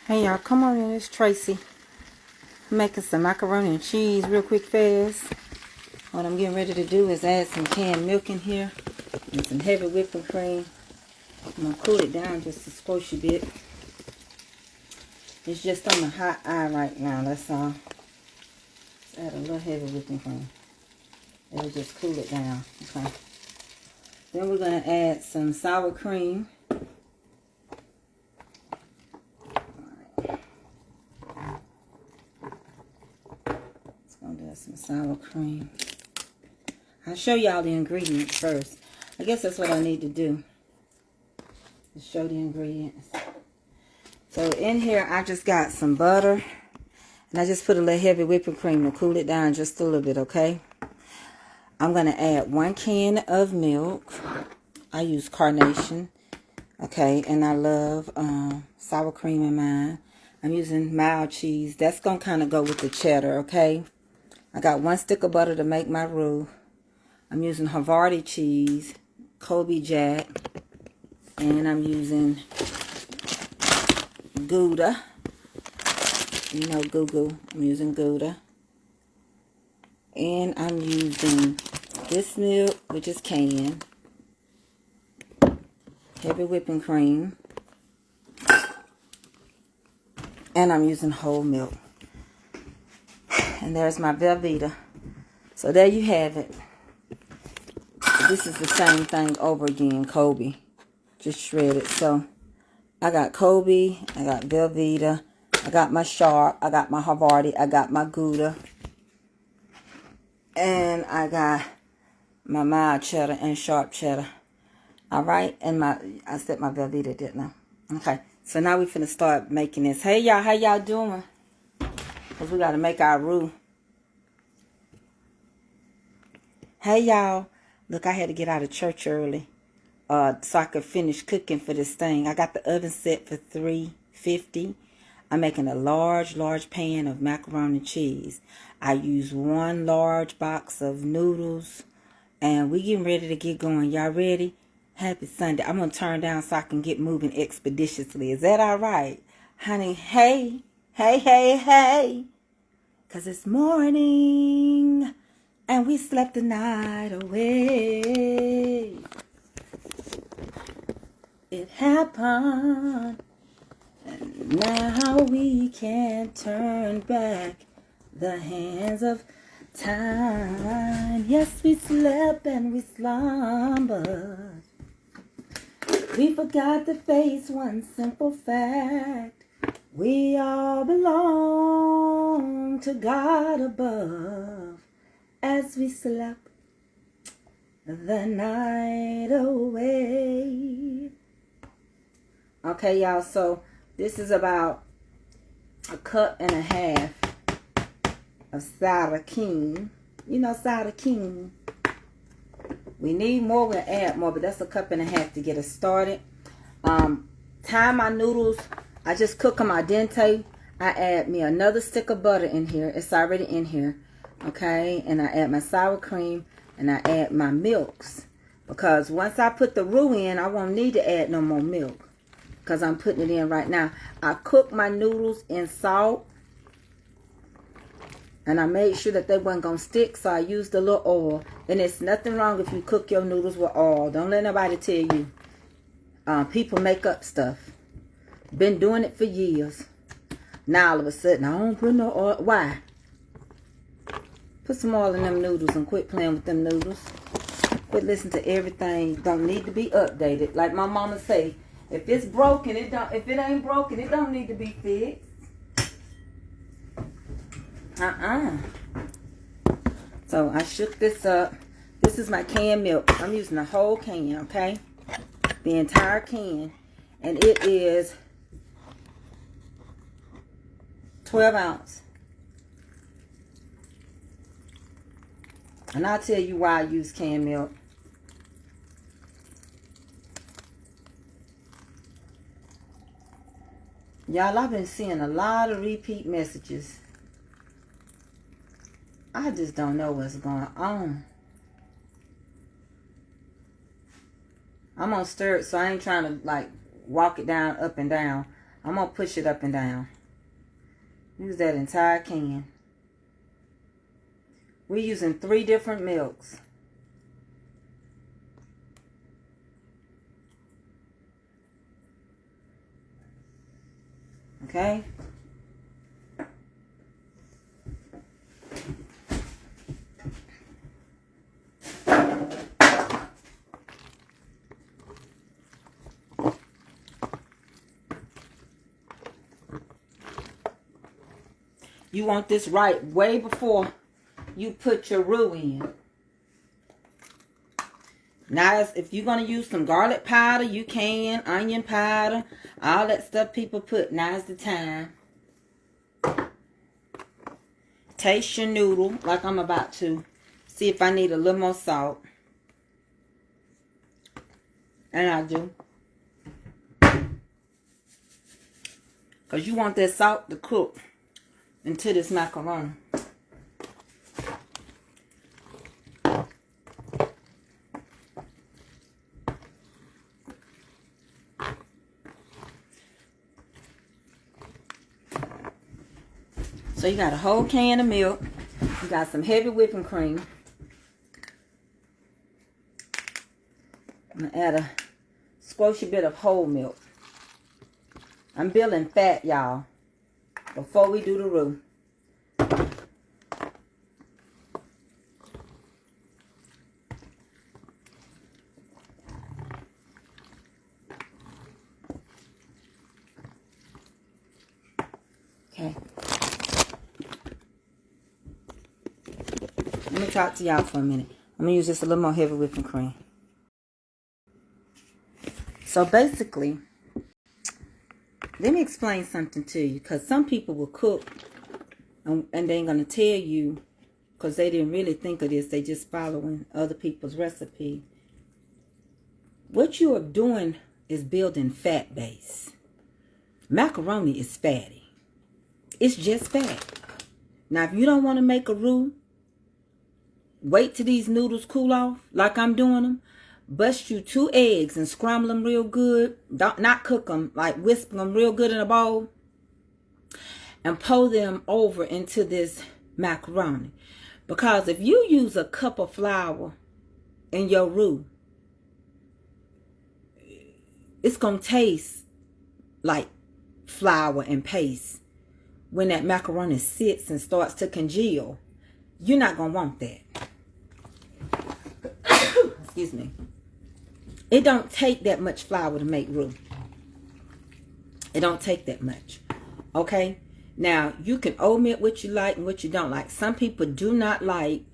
Hey y'all, come on in, it's Tracy. I'm making some macaroni and cheese real quick fast. What I'm getting ready to do is add some canned milk in here and some heavy whipping cream. I'm going to cool it down just a squishy bit. It's just on the hot eye right now, that's all. Let's add a little heavy whipping cream. It'll just cool it down, okay. Then we're going to add some sour cream. Some sour cream. I'll show y'all the ingredients first. I guess that's what I need to do. To show the ingredients. So in here I just got some butter. And I just put a little heavy whipping cream to cool it down just a little bit, okay? I'm going to add 1 can of milk. I use Carnation. Okay, and I love sour cream in mine. I'm using mild cheese. That's going to kind of go with the cheddar, okay? I got 1 stick of butter to make my roux. I'm using Havarti cheese, Kobe Jack, and I'm using Gouda. You know Goo. I'm using Gouda. And I'm using this milk, which is canned. Heavy whipping cream. And I'm using whole milk. And there's my Velveeta. So there you have it. This is the same thing over again, Kobe. Just shredded. So I got Kobe, I got Velveeta, I got my Sharp, I got my Havarti, I got my Gouda. And I got my mild cheddar and sharp cheddar. Alright, and I said my Velveeta, didn't I? Okay, so now we finna start making this. Hey y'all, how y'all doing? Because we got to make our roux. Hey y'all. Look, I had to get out of church early. So I could finish cooking for this thing. I got the oven set for 350. I'm making a large pan of macaroni and cheese. I use 1 large box of noodles. And we getting ready to get going. Y'all ready? Happy Sunday. I'm going to turn down so I can get moving expeditiously. Is that all right? Honey, hey. Hey. 'Cause it's morning and we slept the night away. It happened and now we can't turn back the hands of time. Yes, we slept and we slumbered. We forgot to face one simple fact. We all belong to God above as we slept the night away. Okay, y'all, so this is about 1.5 cups of cider king. You know cider king. We need more, we'll add more, but that's 1.5 cups to get us started. Tie my noodles. I just cook them al dente. I add me another stick of butter in here. It's already in here. Okay. And I add my sour cream. And I add my milks. Because once I put the roux in, I won't need to add no more milk. Because I'm putting it in right now. I cook my noodles in salt. And I made sure that they wasn't going to stick. So I used a little oil. And it's nothing wrong if you cook your noodles with oil. Don't let nobody tell you. People make up stuff. Been doing it for years. Now all of a sudden, I don't put no oil. Why? Put some oil in them noodles and quit playing with them noodles. Quit listening to everything. Don't need to be updated. Like my mama say, if it's broken, it don't. If it ain't broken, it don't need to be fixed. So I shook this up. This is my canned milk. I'm using the whole can, okay? The entire can. And it is 12 ounce. And I'll tell you why I use canned milk. Y'all, I've been seeing a lot of repeat messages. I just don't know what's going on. I'm gonna stir it, so I ain't trying to like walk it down, up and down. I'm going to push it up and down. Use that entire can. We're using 3 different milks. Okay? You want this right way before you put your roux in. Now, if you're going to use some garlic powder, you can. Onion powder. All that stuff people put. Now's the time. Taste your noodle like I'm about to. See if I need a little more salt. And I do. Because you want that salt to cook into this macaroni. So you got a whole can of milk. You got some heavy whipping cream. I'm going to add a squishy bit of whole milk. I'm building fat, y'all, before we do the roux. Okay. Let me talk to y'all for a minute. I'm going to use just a little more heavy whipping cream. So basically, let me explain something to you. Because some people will cook and they ain't going to tell you because they didn't really think of this. They just following other people's recipe. What you are doing is building fat base. Macaroni is fatty. It's just fat. Now, if you don't want to make a roux, wait till these noodles cool off, like I'm doing them. Bust you 2 eggs and scramble them real good. Not cook them, like whisk them real good in a bowl. And pour them over into this macaroni. Because if you use a cup of flour in your roux, it's going to taste like flour and paste. When that macaroni sits and starts to congeal, you're not going to want that. Excuse me. It don't take that much flour to make roux. It don't take that much. Okay? Now, you can omit what you like and what you don't like. Some people do not like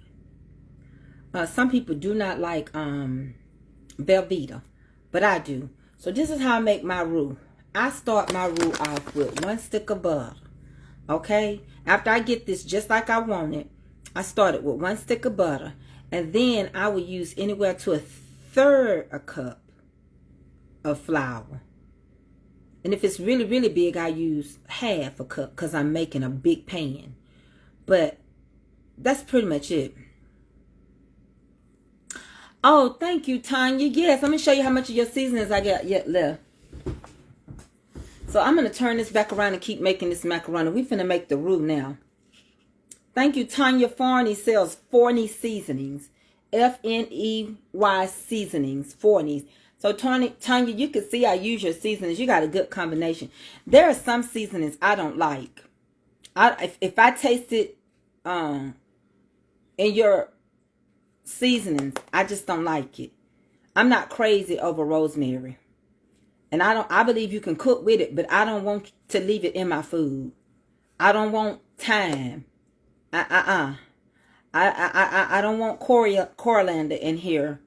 Velveeta, but I do. So this is how I make my roux. I start my roux off with 1 stick of butter. Okay? After I get this just like I want it, I started with 1 stick of butter. And then I will use anywhere to 1/3 a cup of flour. And if it's really, really big, I use 1/2 a cup because I'm making a big pan. But that's pretty much it. Oh, thank you, Tanya. Yes, let me show you how much of your seasonings I got yet left. So I'm going to turn this back around and keep making this macaroni. We're finna make the roux now. Thank you, Tanya Forney sells Forney Seasonings. F-N-E-Y Seasonings. Forney. So, Tanya, you can see I use your seasonings. You got a good combination. There are some seasonings I don't like. If I taste it in your seasonings, I just don't like it. I'm not crazy over rosemary. And I believe you can cook with it, but I don't want to leave it in my food. I don't want thyme. I don't want coriander in here.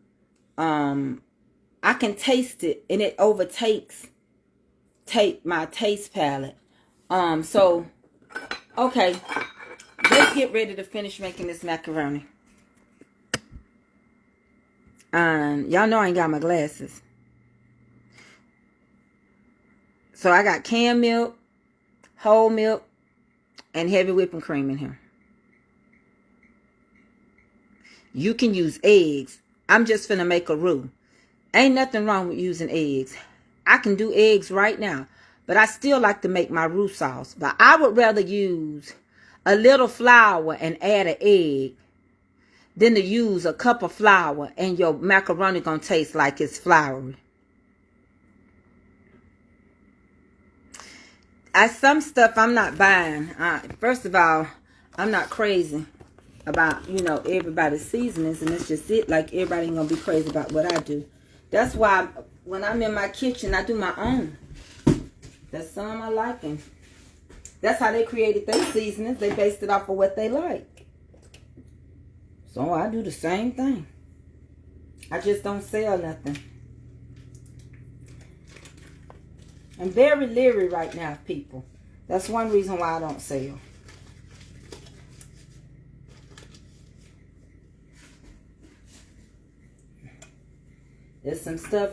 I can taste it and it overtakes my taste palette. So okay, let's get ready to finish making this macaroni. Y'all know I ain't got my glasses. So I got canned milk, whole milk, and heavy whipping cream in here. You can use eggs. I'm just finna make a roux. Ain't nothing wrong with using eggs. I can do eggs right now. But I still like to make my roux sauce. But I would rather use a little flour and add an egg than to use a cup of flour and your macaroni gonna taste like it's floury. Some stuff I'm not buying. First of all, I'm not crazy about, everybody's seasonings, and it's just it. Like, everybody ain't gonna be crazy about what I do. That's why when I'm in my kitchen, I do my own. That's some I like, and that's how they created their seasonings. They based it off of what they like. So I do the same thing. I just don't sell nothing. I'm very leery right now, people. That's one reason why I don't sell. There's some stuff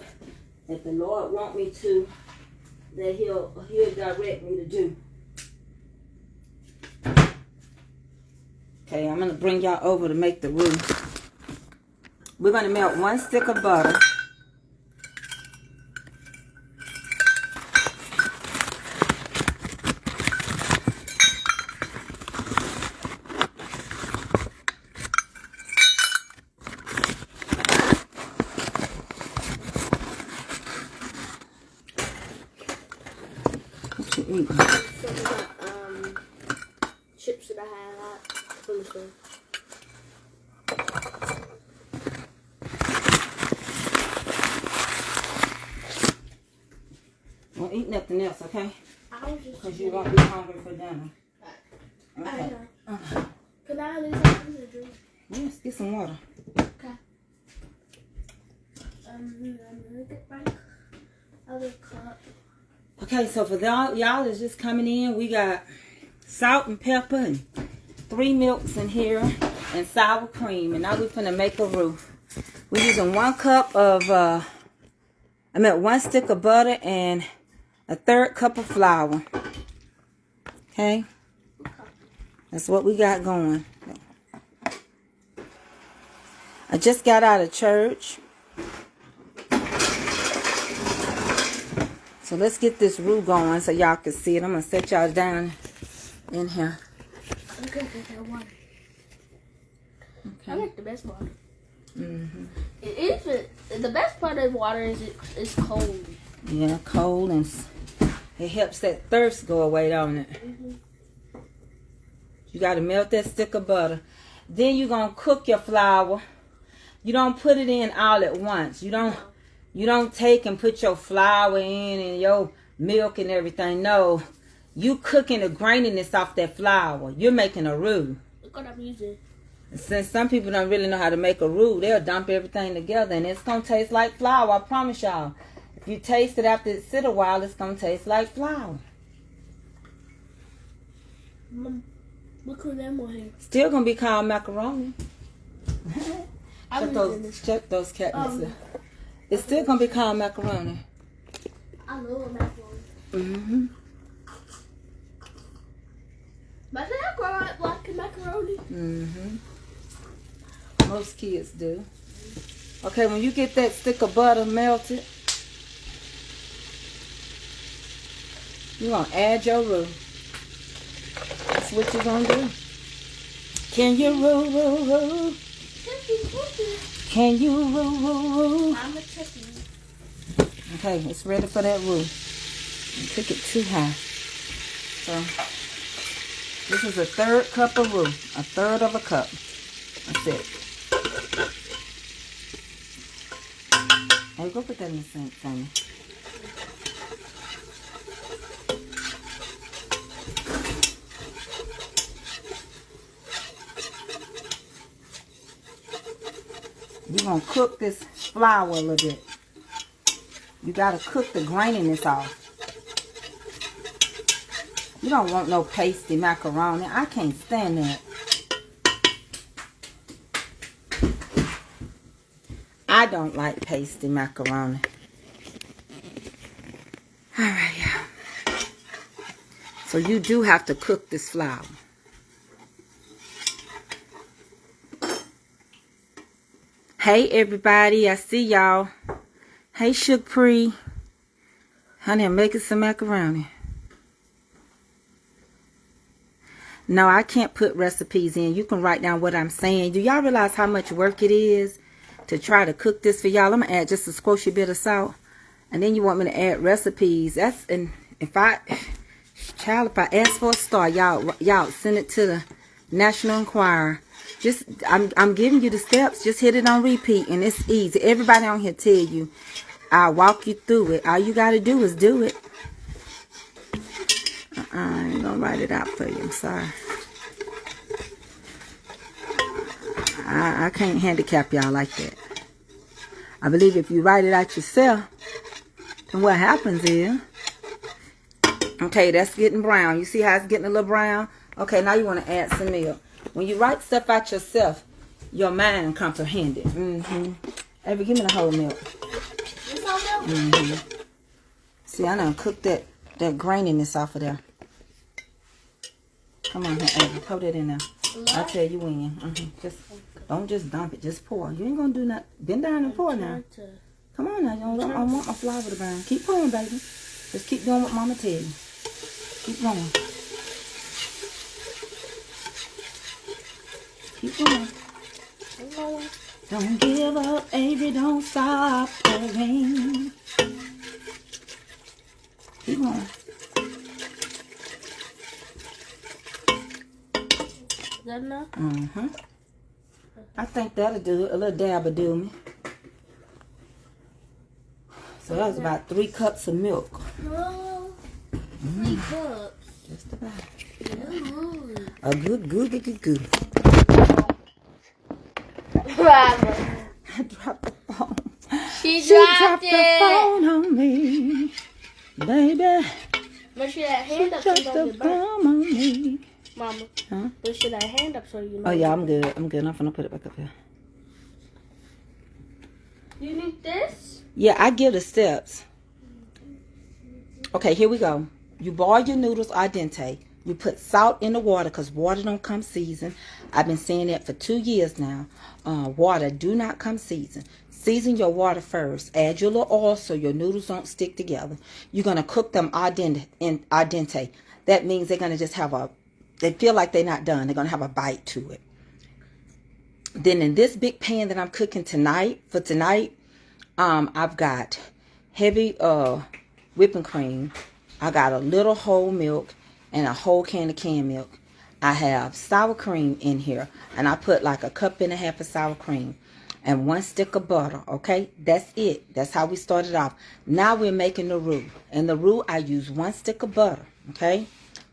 that the Lord want me to, that He'll direct me to do. Okay, I'm going to bring y'all over to make the roux. We're going to melt 1 stick of butter. What you eating? Some of the chips that I had from the store. Don't eat nothing else, okay? I was just Because you won't be hungry for dinner. Okay. Can I leave something to drink? Yes, get some water. Okay. I'm gonna get my other cup. Okay, so for y'all that's just coming in, we got salt and pepper and 3 milks in here and sour cream. And now we're finna make a roux. We're using 1 cup of, 1 stick of butter and a 1/3 cup of flour. Okay? That's what we got going. I just got out of church. So let's get this roux going so y'all can see it. I'm going to set y'all down in here. I'm going to get that water. Okay. I like the best water. Mm-hmm. The best part of water is it's cold. Yeah, cold, and it helps that thirst go away, don't it? Mm-hmm. You got to melt that stick of butter. Then you're going to cook your flour. You don't put it in all at once. You don't take and put your flour in and your milk and everything. No, you cooking the graininess off that flour. You're making a roux. Look what I'm using. Since some people don't really know how to make a roux, they'll dump everything together and it's going to taste like flour. I promise y'all. If you taste it after it sit a while, it's going to taste like flour. Look who them on here. Still going to be called macaroni. Check those cabinets. It's still going to be called macaroni. I love macaroni. Mm-hmm. But I grow up liking macaroni. Mm-hmm. Most kids do. Okay, when you get that stick of butter melted, you're going to add your roux. That's what you're going to do. Can you roux? Can you roux? I'm a chicken. Okay, it's ready for that roux. You took it too high. So, this is a 1/3 cup of roux. 1/3 of a cup. That's it. Hey, go put that in the sink, Sammy. We're going to cook this flour a little bit. You got to cook the graininess off. You don't want no pasty macaroni. I can't stand that. I don't like pasty macaroni. Alright, y'all. So you do have to cook this flour. Hey everybody, I see y'all. Hey Shukri. Honey, I'm making some macaroni. No, I can't put recipes in. You can write down what I'm saying. Do y'all realize how much work it is to try to cook this for y'all? I'm going to add just a squishy bit of salt. And then you want me to add recipes. That's, and if I ask for a star, y'all send it to the National Enquirer. Just, I'm giving you the steps. Just hit it on repeat, and it's easy. Everybody on here tell you. I'll walk you through it. All you got to do is do it. I ain't gonna write it out for you. I'm sorry. I can't handicap y'all like that. I believe if you write it out yourself, then what happens is, okay, that's getting brown. You see how it's getting a little brown? Okay, now you want to add some milk. When you write stuff out yourself, your mind comprehend it. Abby, give me the whole milk. See, I done cooked that graininess off of there. Come on here, Abby. Pour that in there. I'll tell you when. Don't just dump it. Just pour. You ain't gonna do nothing. Bend down and pour now. Come on now. I want my flour to burn. Keep pouring, baby. Just keep doing what Mama tell you. Keep going. Keep going. Don't give up, Avery. Don't stop pouring. Keep going. Is that enough? I think that'll do it. A little dab will do me. So that was about 3 cups of milk. No. 3 cups. Just about. Ooh. A good. Grandma. I dropped the phone. She dropped the phone on me, baby. Make sure that hand up so you don't get burnt. On me. Mama. Huh? Make sure that hand up so you know. Oh yeah, I'm good. I'm gonna put it back up here. You need this? Yeah, I give the steps. Okay, here we go. You boil your noodles al dente. You put salt in the water because water don't come seasoned. I've been saying that for 2 years now. Water do not come seasoned. Season your water first. Add your little oil so your noodles don't stick together. You're going to cook them al dente. That means they're going to just have they feel like they're not done. They're going to have a bite to it. Then in this big pan that I'm cooking tonight, I've got heavy whipping cream. I got a little whole milk and a whole can of canned milk. I have sour cream in here, and I put like 1.5 cups of sour cream and 1 stick of butter. Okay, that's it. That's how we started off. Now we're making the roux. In the roux, I use 1 stick of butter. Okay,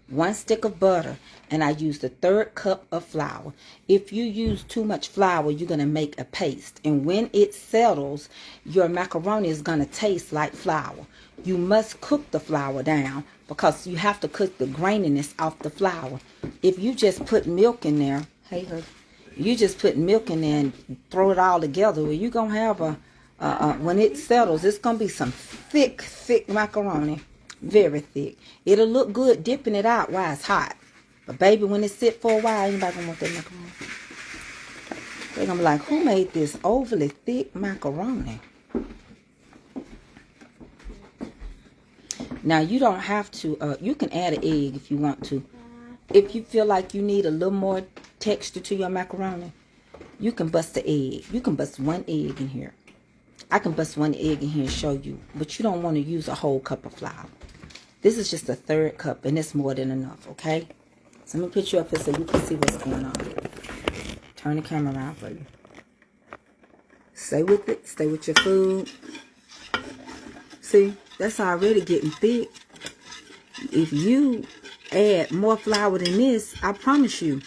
1 stick of butter, and I use the 1/3 cup of flour. If you use too much flour, you're going to make a paste, and when it settles, your macaroni is going to taste like flour. You must cook the flour down because you have to cook the graininess off the flour. If you just put milk in there, you just put milk in there and throw it all together, well, you're going to have when it settles, it's going to be some thick macaroni. Very thick. It'll look good dipping it out while it's hot. But baby, when it sit for a while, anybody gonna want that macaroni? They're gonna be like, who made this overly thick macaroni? Now you don't have to, you can add an egg if you want to. If you feel like you need a little more texture to your macaroni, you can bust the egg. You can bust 1 egg in here. I can bust 1 egg in here and show you, but you don't want to use a whole cup of flour. This is just a 1/3 cup, and it's more than enough, okay? So let me put you up here so you can see what's going on. Turn the camera around for you. Stay with it. Stay with your food. See, that's already getting thick. If you add more flour than this, I promise you,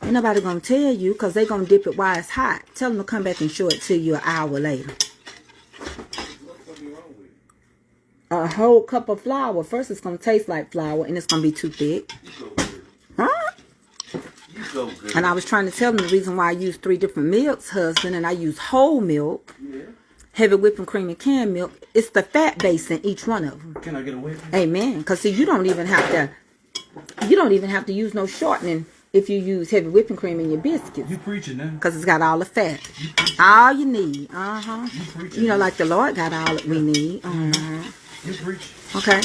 ain't nobody going to tell you because they're going to dip it while it's hot. Tell them to come back and show it to you an hour later. A whole cup of flour. First, it's going to taste like flour, and it's going to be too thick. Huh? And I was trying to tell them the reason why I use 3 different milks, husband, and I use whole milk, heavy whipping cream, and canned milk. It's the fat base in each one of them. Can I get away? Amen. Because see, you don't even have to use no shortening if you use heavy whipping cream in your biscuits. You preaching now? Because it's got all the fat. All you need. You preaching You know, like the Lord got all that we need. You preach. Okay.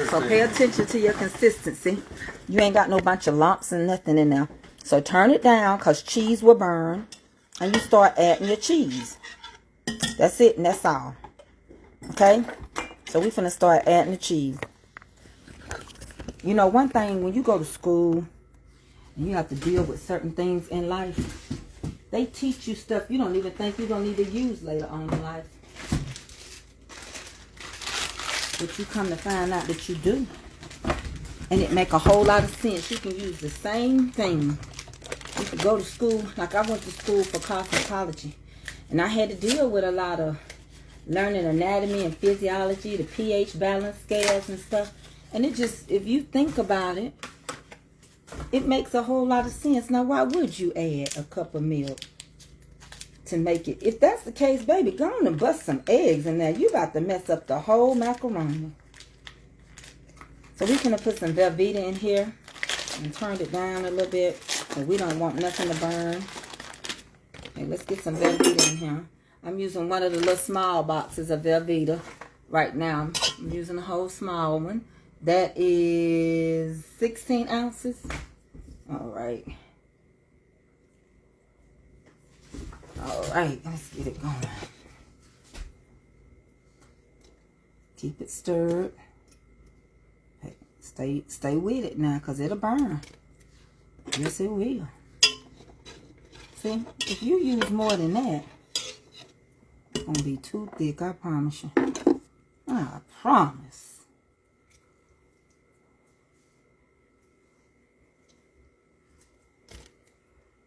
So pay attention to your consistency. You ain't got no bunch of lumps and nothing in there. So turn it down because cheese will burn. And you start adding your cheese. That's it and that's all. Okay? So we finna start adding the cheese. You know, one thing, when you go to school and you have to deal with certain things in life, they teach you stuff you don't even think you're going to need to use later on in life. But you come to find out that you do. And it make a whole lot of sense. You can use the same thing. You could go to school, like I went to school for cosmetology. And I had to deal with a lot of learning anatomy and physiology, the pH balance scales and stuff. And it just, if you think about it, it makes a whole lot of sense. Now, why would you add a cup of milk to make it? If that's the case, baby, go on and bust some eggs in there. You about to mess up the whole macaroni. So we're going to put some Velveeta in here and turn it down a little bit. And we don't want nothing to burn. Okay, let's get some Velveeta in here. I'm using one of the little small boxes of Velveeta right now. I'm using a whole small one. That is 16 ounces. All right. All right, let's get it going. Keep it stirred. Hey, stay with it now, because it'll burn. Yes, it will. See, if you use more than that, it's going to be too thick, I promise you. I promise.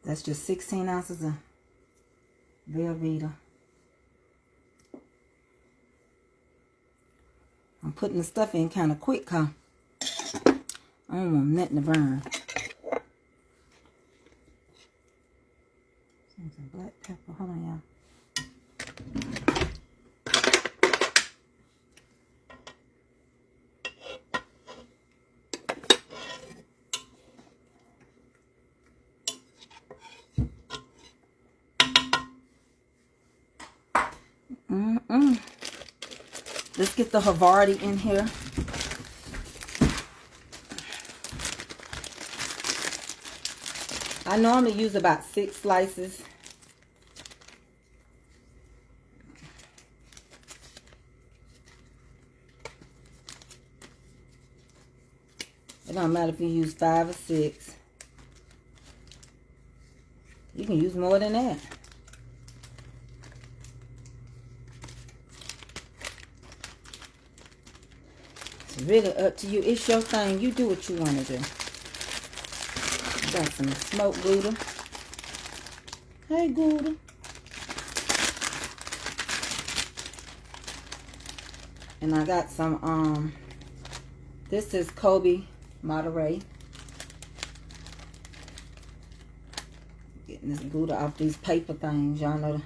That's just 16 ounces of Velveeta. I'm putting the stuff in kind of quick, huh? I don't want nothing to burn. Some black pepper. Hold on, y'all. Let's get the Havarti in here. I normally use about 6 slices. It don't matter if you use 5 or 6. You can use more than that. It's really up to you. It's your thing. You do what you want to do. Got some smoked Gouda. Hey, Gouda. And I got some, this is Kobe Monterey. Getting this Gouda off these paper things. Y'all know.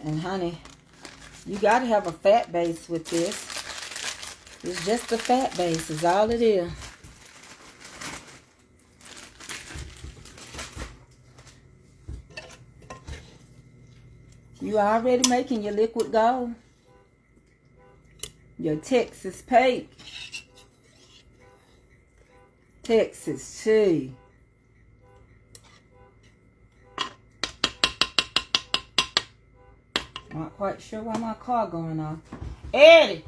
And honey, you got to have a fat base with this. It's just a fat base is all it is. You already making your liquid gold. Your Texas cake. Texas tea. Not quite sure why my car going off. Eddie!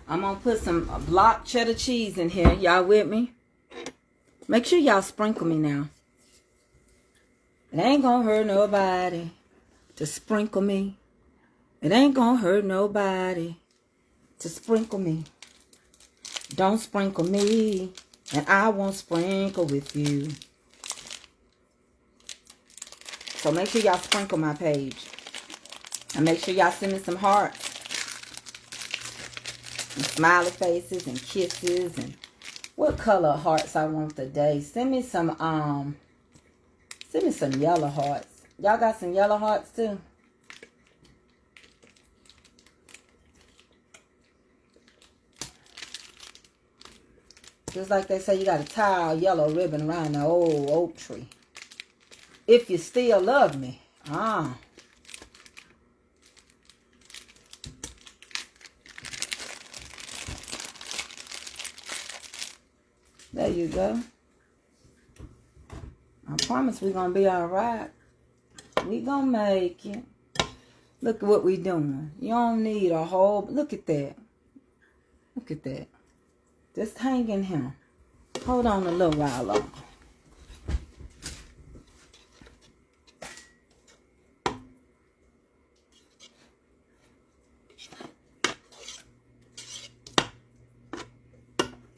I'm going to put some block cheddar cheese in here. Y'all with me? Make sure y'all sprinkle me now. It ain't going to hurt nobody to sprinkle me. It ain't going to hurt nobody to sprinkle me. Don't sprinkle me, and I won't sprinkle with you. So make sure y'all sprinkle my page. And make sure y'all send me some hearts. And smiley faces and kisses and what color hearts I want today. Send me some yellow hearts. Y'all got some yellow hearts too? Just like they say, you got to tie a yellow ribbon around the old oak tree. If you still love me. There you go. I promise we're going to be all right. We going to make it. Look at what we doing. You don't need a whole... Look at that. Look at that. Just hanging him. Hold on a little while longer.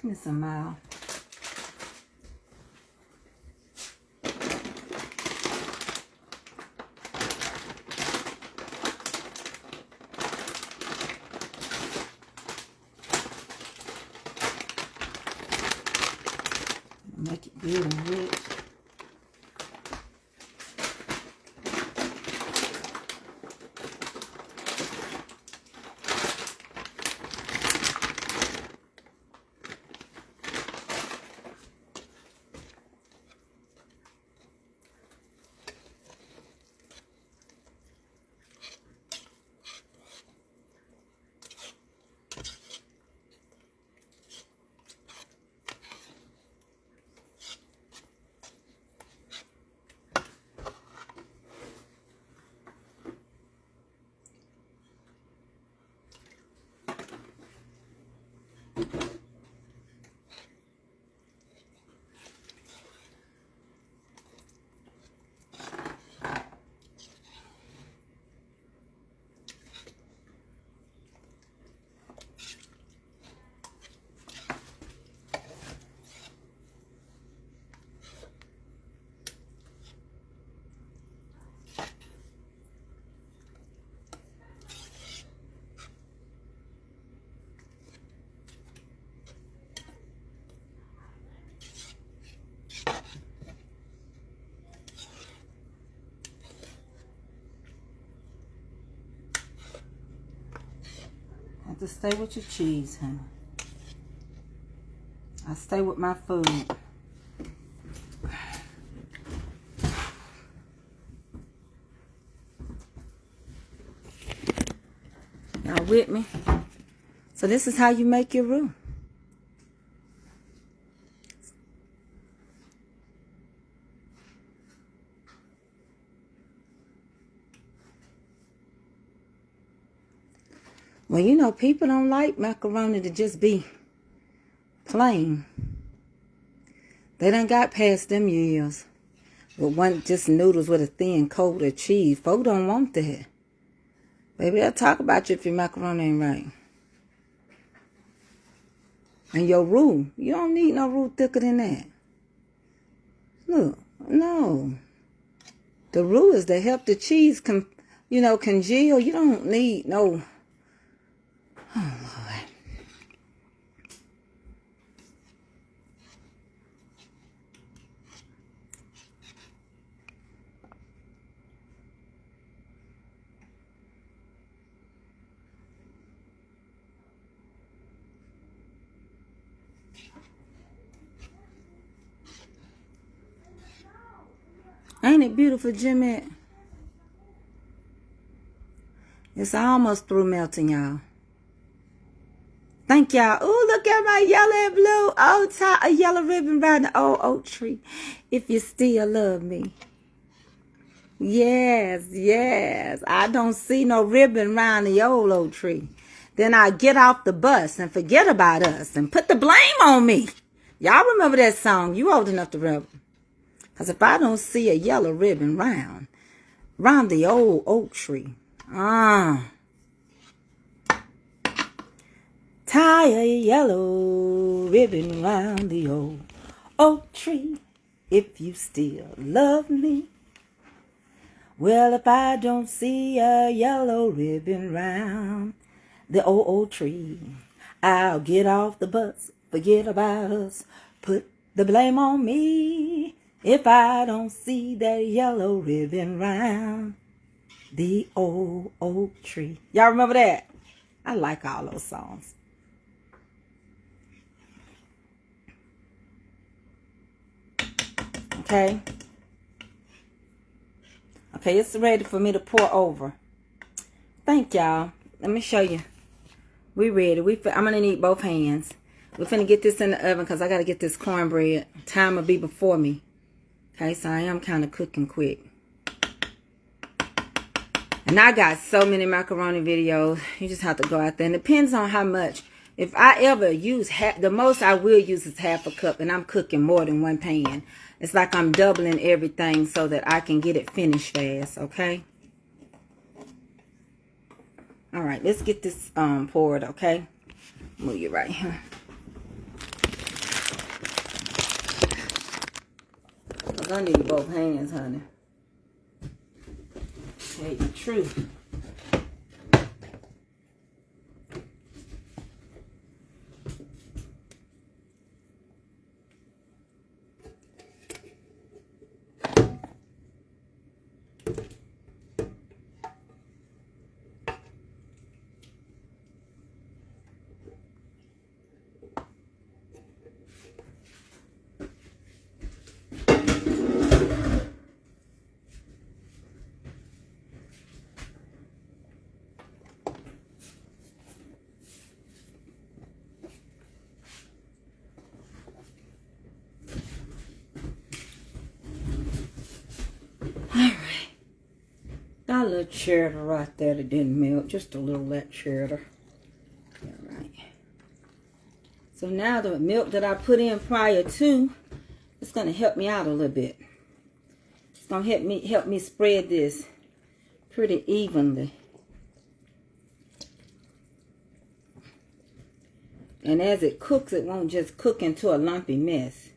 Give me some more. Make it good and rich. Have to stay with your cheese, honey. I stay with my food. Y'all with me? So this is how you make your roux. Well, you know, people don't like macaroni to just be plain. They done got past them years with one just noodles with a thin coat of cheese. Folk don't want that. Baby, they'll talk about you if your macaroni ain't right. And your roux, you don't need no roux thicker than that. Look, no. The roux is to help the cheese, congeal. You don't need no... Oh, Lord. Ain't it beautiful, Jimmy? It's almost through melting, y'all. Thank y'all. Ooh, look at my yellow and blue. Oh, tie a yellow ribbon around the old oak tree. If you still love me. Yes, yes. I don't see no ribbon around the old oak tree. Then I get off the bus and forget about us and put the blame on me. Y'all remember that song? You old enough to remember. Because if I don't see a yellow ribbon round the old oak tree. Tie a yellow ribbon round the old oak tree if you still love me. Well, if I don't see a yellow ribbon round the old tree, I'll get off the bus Forget about us. Put the blame on me. If I don't see that yellow ribbon round the old oak tree. Y'all remember that? I like all those songs. Okay. Okay, it's ready for me to pour over. Thank y'all. Let me show you. We ready. I'm going to need both hands. We're finna get this in the oven because I got to get this cornbread. Time will be before me. Okay, so I am kind of cooking quick. And I got so many macaroni videos. You just have to go out there. And it depends on how much. If I ever use the most I will use is half a cup. And I'm cooking more than one pan. It's like I'm doubling everything so that I can get it finished fast. Okay. All right. Let's get this poured. Okay. Move you right here. I need both hands, honey. Tell you the truth. Got a little cheddar right there that didn't melt. Just a little of that cheddar. All right. So now the milk that I put in prior to, it's going to help me out a little bit. It's going to help me spread this pretty evenly. And as it cooks, it won't just cook into a lumpy mess.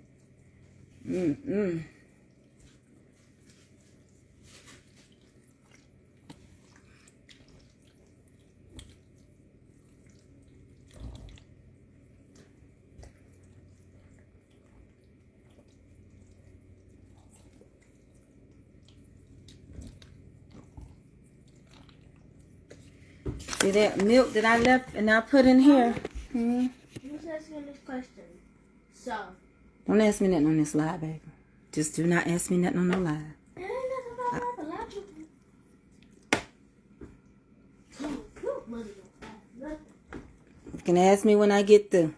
See that milk that I left and I put in here? Who's asking this question? So. Don't ask me nothing on this live, baby. Just do not ask me nothing on no live. You can ask me when I get through.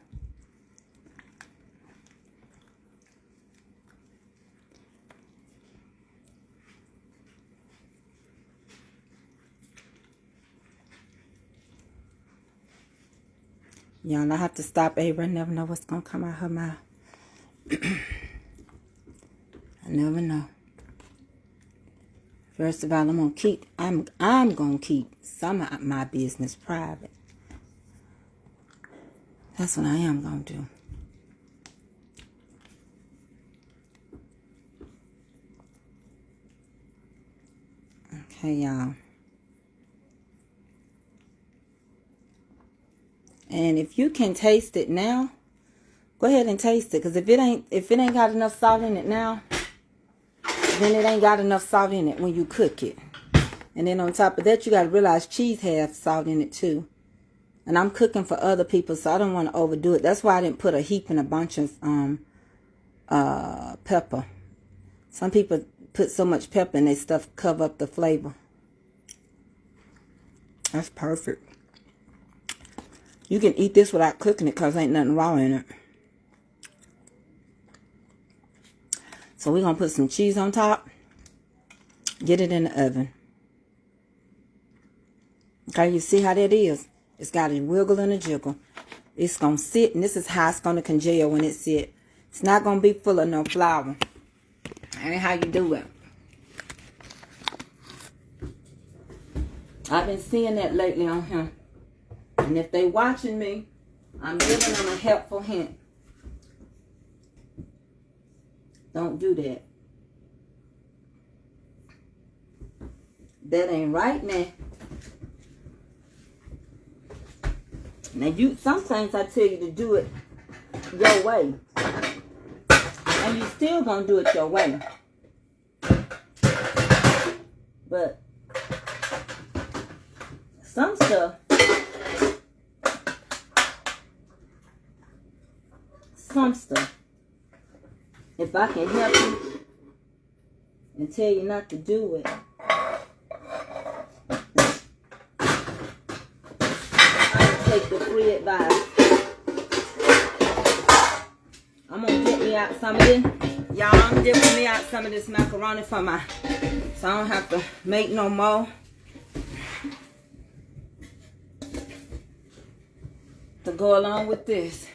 Y'all, I have to stop Ava. I never know what's going to come out of her mouth. I never know. First of all, I'm going to keep some of my business private. That's what I am going to do. Okay, y'all. And if you can taste it now, go ahead and taste it. Because if it ain't got enough salt in it now, then it ain't got enough salt in it when you cook it. And then on top of that, you got to realize cheese has salt in it too. And I'm cooking for other people, so I don't want to overdo it. That's why I didn't put a heap and a bunch of pepper. Some people put so much pepper in their stuff, cover up the flavor. That's perfect. You can eat this without cooking it because ain't nothing raw in it. So we're going to put some cheese on top. Get it in the oven. Okay, you see how that is? It's got a wiggle and a jiggle. It's going to sit, and this is how it's going to congeal when it sits. It's not going to be full of no flour. That ain't how you do it. I've been seeing that lately on him. And if they watching me, I'm giving them a helpful hint. Don't do that. That ain't right now. Now sometimes I tell you to do it your way. And you still gonna do it your way. But some stuff, if I can help you and tell you not to do it, I take the free advice. I'm gonna dip me out some of this. Y'all, I'm dipping me out some of this macaroni for my, so I don't have to make no more. To go along with this.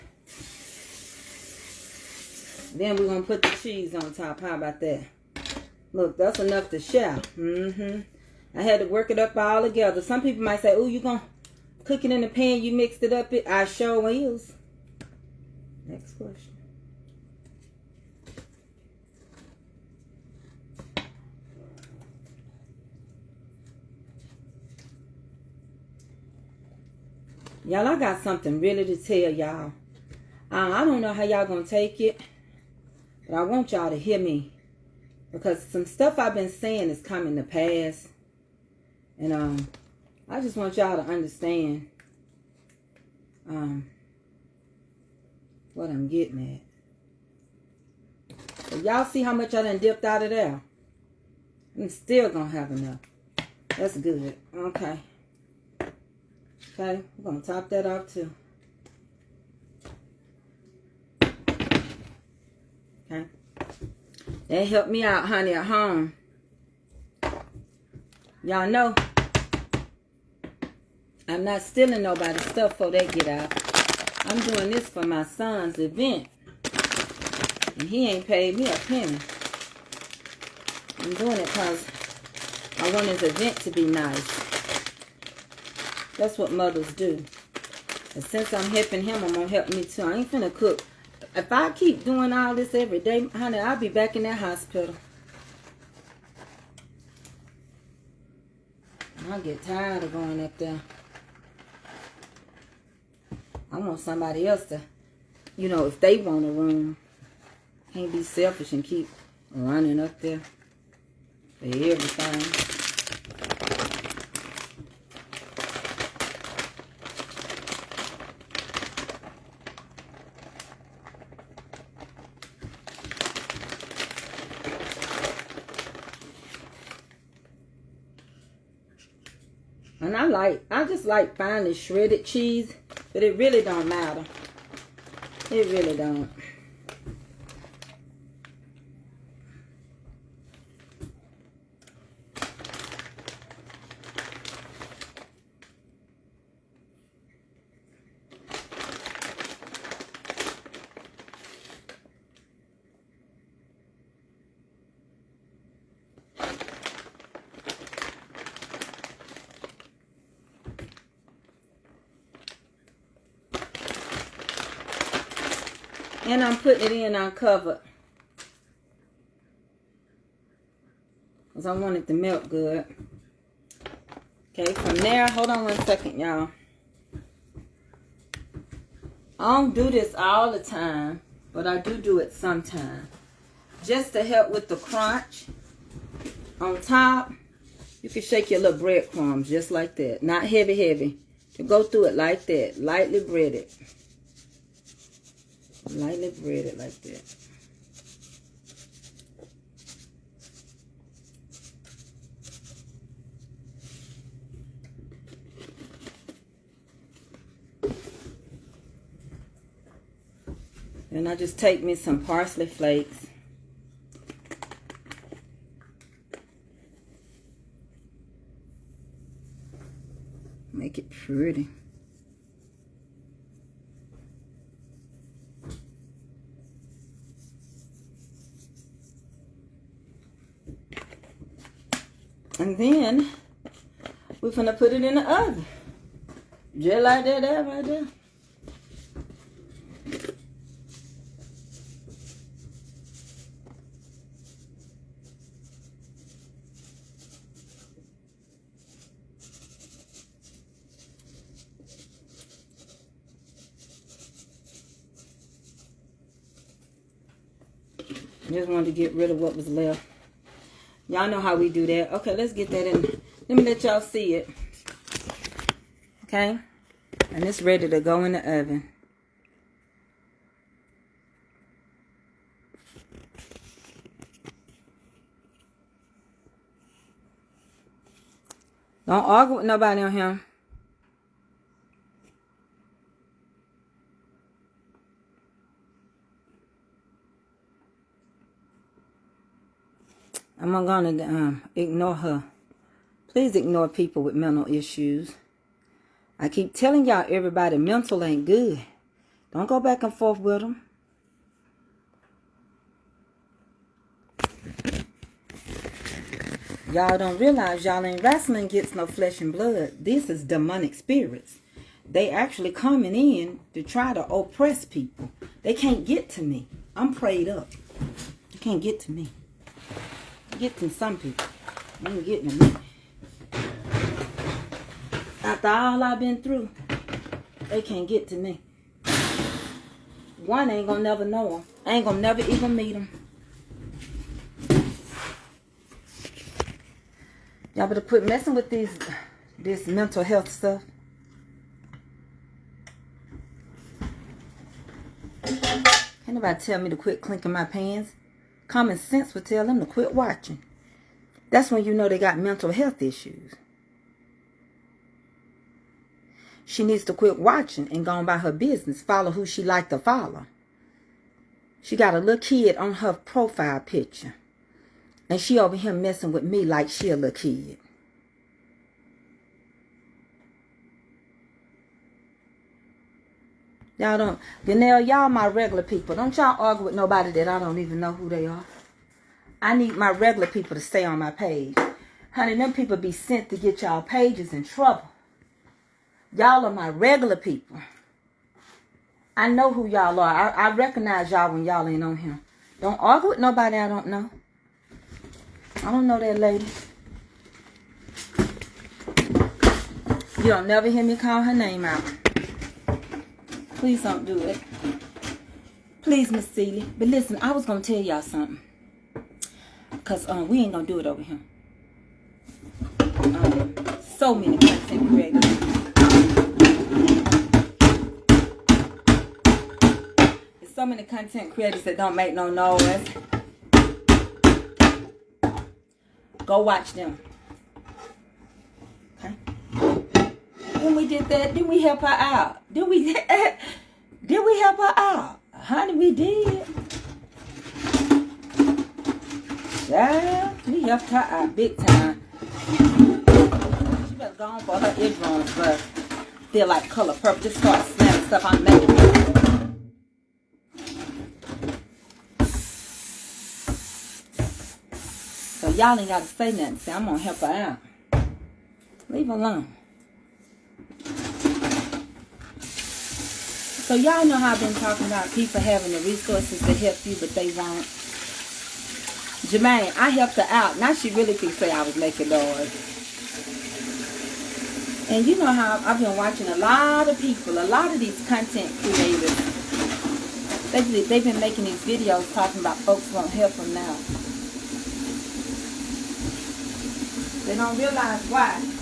Then we're going to put the cheese on top. How about that? Look, that's enough to share. I had to work it up all together. Some people might say, oh, you going to cook it in the pan, you mixed it up. I sure is. Next question. Y'all, I got something really to tell y'all. I don't know how y'all gonna take it, but I want y'all to hear me. Because some stuff I've been saying is coming to pass. And I just want y'all to understand what I'm getting at. So y'all see how much I done dipped out of there? I'm still gonna have enough. That's good. Okay. Okay, we're going to top that off too. Okay. That helped me out, honey, at home. Y'all know I'm not stealing nobody's stuff before they get out. I'm doing this for my son's event. And he ain't paid me a penny. I'm doing it because I want his event to be nice. That's what mothers do. And since I'm helping him, I'm going to help me too. I ain't finna cook. If I keep doing all this every day, honey, I'll be back in that hospital. I'll get tired of going up there. I want somebody else to, you know, if they want a room. Can't be selfish and keep running up there for everything. And I just like finding shredded cheese, but it really don't matter. It really don't. And I'm putting it in uncovered. Because I want it to melt good. Okay, from there, hold on 1 second, y'all. I don't do this all the time, but I do it sometime. Just to help with the crunch. On top, you can shake your little breadcrumbs just like that. Not heavy. You go through it like that. Lightly breaded. Lightly breaded like that. Then I just take me some parsley flakes. Make it pretty. And then we're gonna put it in the oven. Just like that there, right there. Just wanted to get rid of what was left. Y'all know how we do that. Okay, let's get that in. Let me let y'all see it. Okay? And it's ready to go in the oven. Don't argue with nobody on here. I'm gonna ignore her. Please ignore people with mental issues. I keep telling y'all, everybody, mental ain't good. Don't go back and forth with them. Y'all don't realize y'all ain't wrestling against no flesh and blood. This is demonic spirits. They actually coming in to try to oppress people. They can't get to me. I'm prayed up. They can't get to me. Get to some people. They ain't getting to me. After all I've been through, they can't get to me. One ain't gonna never know them. I ain't gonna never even meet them. Y'all better quit messing with this mental health stuff. Can't nobody tell me to quit clinking my pans. Common sense would tell them to quit watching. That's when you know they got mental health issues. She needs to quit watching and go on by her business. Follow who she like to follow. She got a little kid on her profile picture. And she over here messing with me like she a little kid. Y'all don't, Janelle, y'all my regular people. Don't y'all argue with nobody that I don't even know who they are. I need my regular people to stay on my page. Honey, them people be sent to get y'all pages in trouble. Y'all are my regular people. I know who y'all are. I recognize y'all when y'all ain't on here. Don't argue with nobody I don't know. I don't know that lady. You don't never hear me call her name out. Please don't do it. Please, Miss Celie. But listen, I was going to tell y'all something. Because we ain't going to do it over here. So many content creators. There's so many content creators that don't make no noise. Go watch them. Okay? When we did that, didn't we help her out? Did we help her out? Honey, we did. Yeah, we helped her out big time. She better go on for her eardrums, but feel like color purple. Just start snapping stuff I'm making. So y'all ain't got to say nothing. Say, I'm going to help her out. Leave her alone. So y'all know how I've been talking about people having the resources to help you, but they won't. Jermaine, I helped her out. Now she really could say I was making noise. And you know how I've been watching a lot of people, a lot of these content creators. They've been making these videos talking about folks won't help them now. They don't realize why.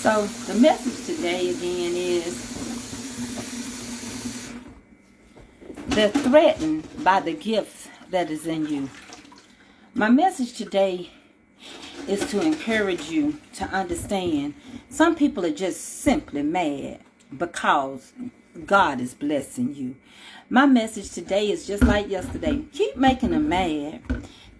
So the message today again is they're threatened by the gift that is in you. My message today is to encourage you to understand some people are just simply mad because God is blessing you. My message today is just like yesterday. Keep making them mad.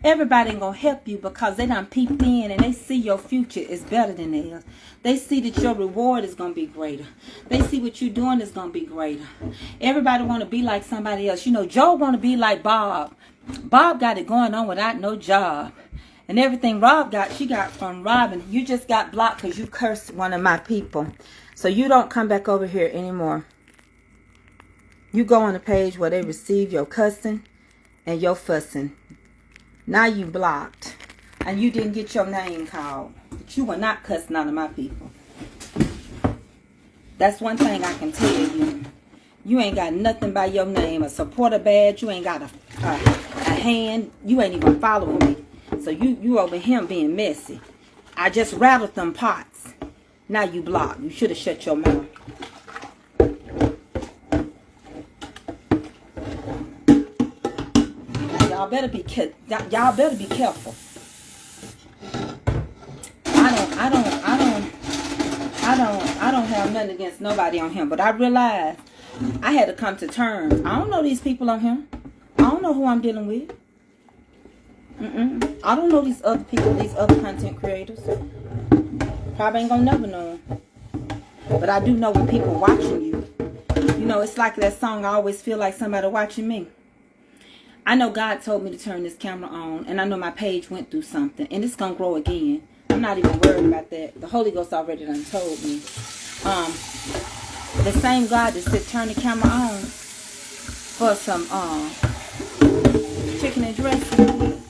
Everybody ain't gonna help you because they done peeped in and they see your future is better than theirs. They see that your reward is gonna be greater. They see what you're doing is gonna be greater. Everybody wanna be like somebody else. You know, Joe wanna be like Bob. Bob got it going on without no job. And everything Rob got, she got from Robin. You just got blocked because you cursed one of my people. So you don't come back over here anymore. You go on the page where they receive your cussing and your fussing. Now you blocked. And you didn't get your name called. But you were not cussing none of my people. That's one thing I can tell you. You ain't got nothing by your name. A supporter badge. You ain't got a hand. You ain't even following me. So you over him being messy. I just rattled them pots. Now you blocked. You should have shut your mouth. Y'all better be careful. I don't have nothing against nobody on him, but I realized I had to come to terms. I don't know these people on him. I don't know who I'm dealing with. I don't know these other people, these other content creators. Probably ain't gonna never know them. But I do know when people watching you. You know, it's like that song, I always feel like somebody watching me. I know God told me to turn this camera on, and I know my page went through something, and it's gonna grow again. I'm not even worried about that. The Holy Ghost already done told me. The same God that said turn the camera on for some chicken and dressing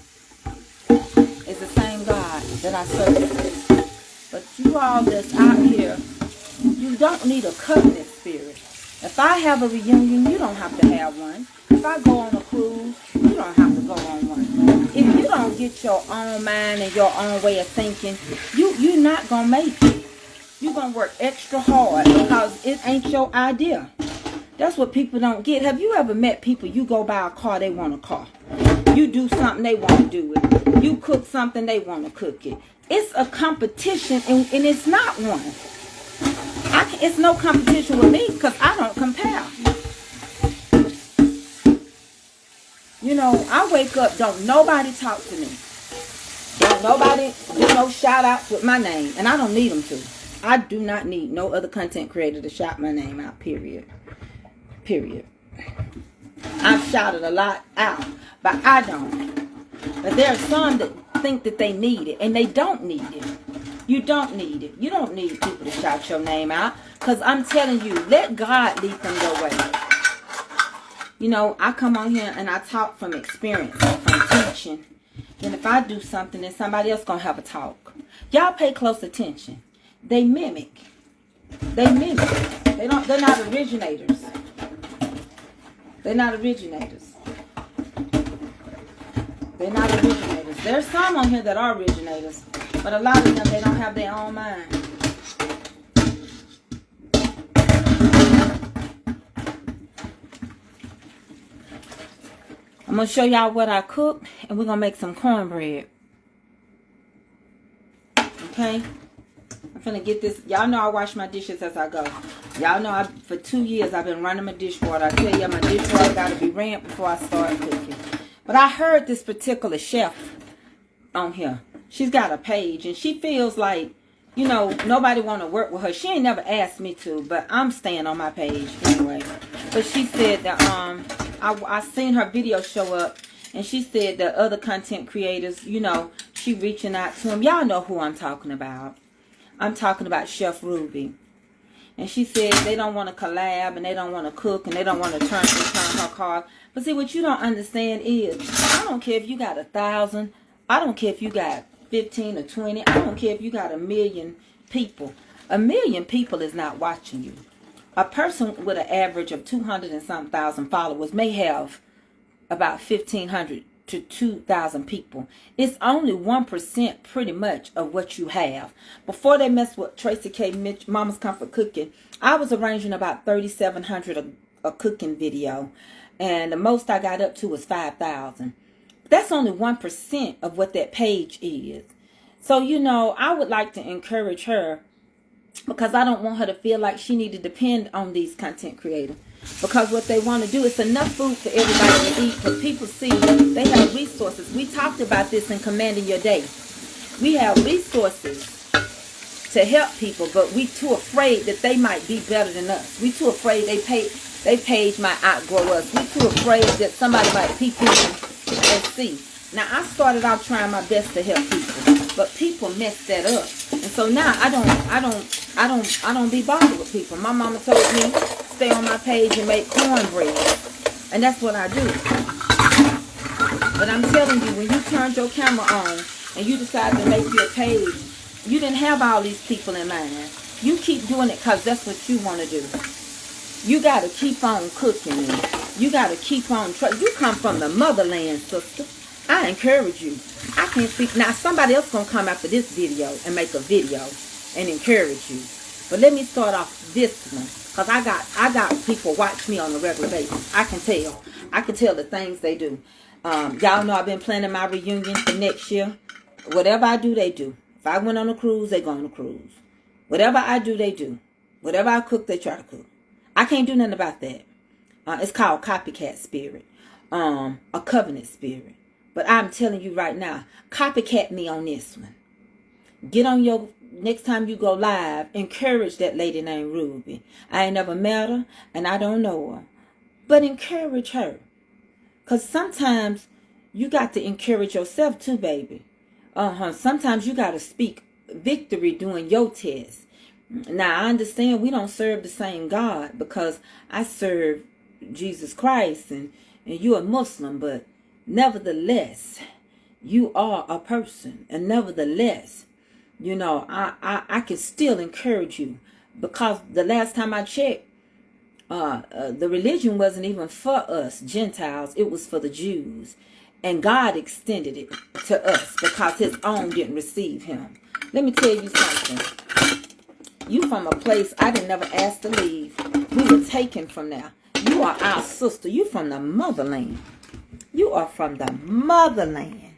is the same God that I serve. But you all that's out here, you don't need a covenant spirit. If I have a reunion, you don't have to have one. If I go on a cruise, you don't have to go on one. If you don't get your own mind and your own way of thinking, you're not going to make it. You're going to work extra hard because it ain't your idea. That's what people don't get. Have you ever met people, you go buy a car, they want a car. You do something, they want to do it. You cook something, they want to cook it. It's a competition, and it's not one. It's no competition with me because I don't compare. You know, I wake up, don't nobody talk to me. Don't nobody do no shout outs with my name. And I don't need them to. I do not need no other content creator to shout my name out, period. Period. I've shouted a lot out, but I don't. But there are some that think that they need it, and they don't need it. You don't need it. You don't need people to shout your name out. Because I'm telling you, let God lead them your way. You know, I come on here and I talk from experience, from teaching. And if I do something, then somebody else going to have a talk. Y'all pay close attention. They mimic. They mimic. They're not originators. They're not originators. They're not originators. There's some on here that are originators. But a lot of them, they don't have their own mind. I'm going to show y'all what I cooked. And we're going to make some cornbread. Okay? I'm finna get this. Y'all know I wash my dishes as I go. Y'all know for 2 years I've been running my dishwater. I tell you, my dishwater got to be ran before I start cooking. But I heard this particular chef on here. She's got a page, and she feels like, you know, nobody want to work with her. She ain't never asked me to, but I'm staying on my page anyway. But she said that I seen her video show up, and she said that other content creators, you know, she reaching out to them. Y'all know who I'm talking about. I'm talking about Chef Ruby. And she said they don't want to collab, and they don't want to cook, and they don't want to return her card. But see, what you don't understand is, I don't care if you got 1,000. I don't care if you got 15 or 20. I don't care if you got 1 million people. 1 million people is not watching you. A person with an average of 200 and some thousand followers may have about 1,500 to 2,000 people. It's only 1% pretty much of what you have. Before they messed with Tracy K. Mitch, Mama's Comfort Cooking, I was arranging about 3,700 a cooking video. And the most I got up to was 5,000. That's only 1% of what that page is. So, you know, I would like to encourage her, because I don't want her to feel like she need to depend on these content creators. Because what they want to do is enough food for everybody to eat. Because people see they have resources. We talked about this in Commanding Your Day. We have resources to help people, but we too afraid that they might be better than us. We too afraid they page might outgrow us. We too afraid that somebody might peep in and see. Now, I started out trying my best to help people, but people messed that up. And so now I don't be bothered with people. My mama told me, stay on my page and make cornbread. And that's what I do. But I'm telling you, when you turned your camera on and you decided to make your page, you didn't have all these people in mind. You keep doing it because that's what you want to do. You got to keep on cooking. You got to keep on trying. You come from the motherland, sister. I encourage you. I can't speak. Now, somebody else going to come after this video and make a video and encourage you. But let me start off this one. Because I got people watch me on a regular basis. I can tell. I can tell the things they do. Y'all know I've been planning my reunion for next year. Whatever I do, they do. If I went on a cruise, they go on a cruise. Whatever I do, they do. Whatever I cook, they try to cook. I can't do nothing about that. It's called copycat spirit. A covenant spirit. But I'm telling you right now, copycat me on this one. Get on your, next time you go live, encourage that lady named Ruby. I ain't never met her, and I don't know her. But encourage her. Because sometimes you got to encourage yourself too, baby. Sometimes you got to speak victory during your test. Now, I understand we don't serve the same God because I serve Jesus Christ and you're a Muslim, but nevertheless, you are a person. And nevertheless, you know, I can still encourage you because the last time I checked, the religion wasn't even for us Gentiles. It was for the Jews. And God extended it to us because his own didn't receive him. Let me tell you something. You from a place I didn't never ask to leave. We were taken from there. You are our sister. You from the motherland. You are from the motherland.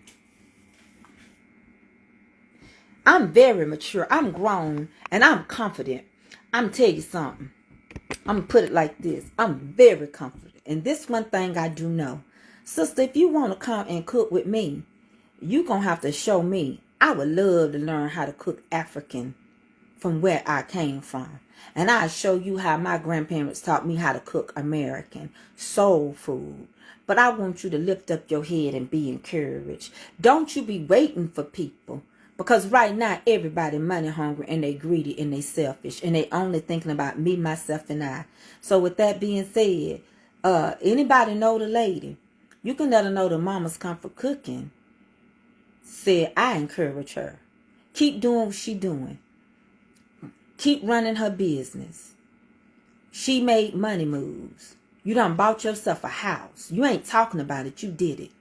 I'm very mature. I'm grown. And I'm confident. I'm tell you something. I'm going to put it like this. I'm very confident. And this one thing I do know. Sister, if you want to come and cook with me, you're going to have to show me. I would love to learn how to cook African from where I came from. And I'll show you how my grandparents taught me how to cook American soul food. But I want you to lift up your head and be encouraged. Don't you be waiting for people. Because right now, everybody money hungry and they greedy and they selfish. And they only thinking about me, myself, and I. So with that being said, anybody know the lady? You can let her know the mama's comfort cooking. Said, I encourage her. Keep doing what she doing. Keep running her business. She made money moves. You done bought yourself a house. You ain't talking about it. You did it.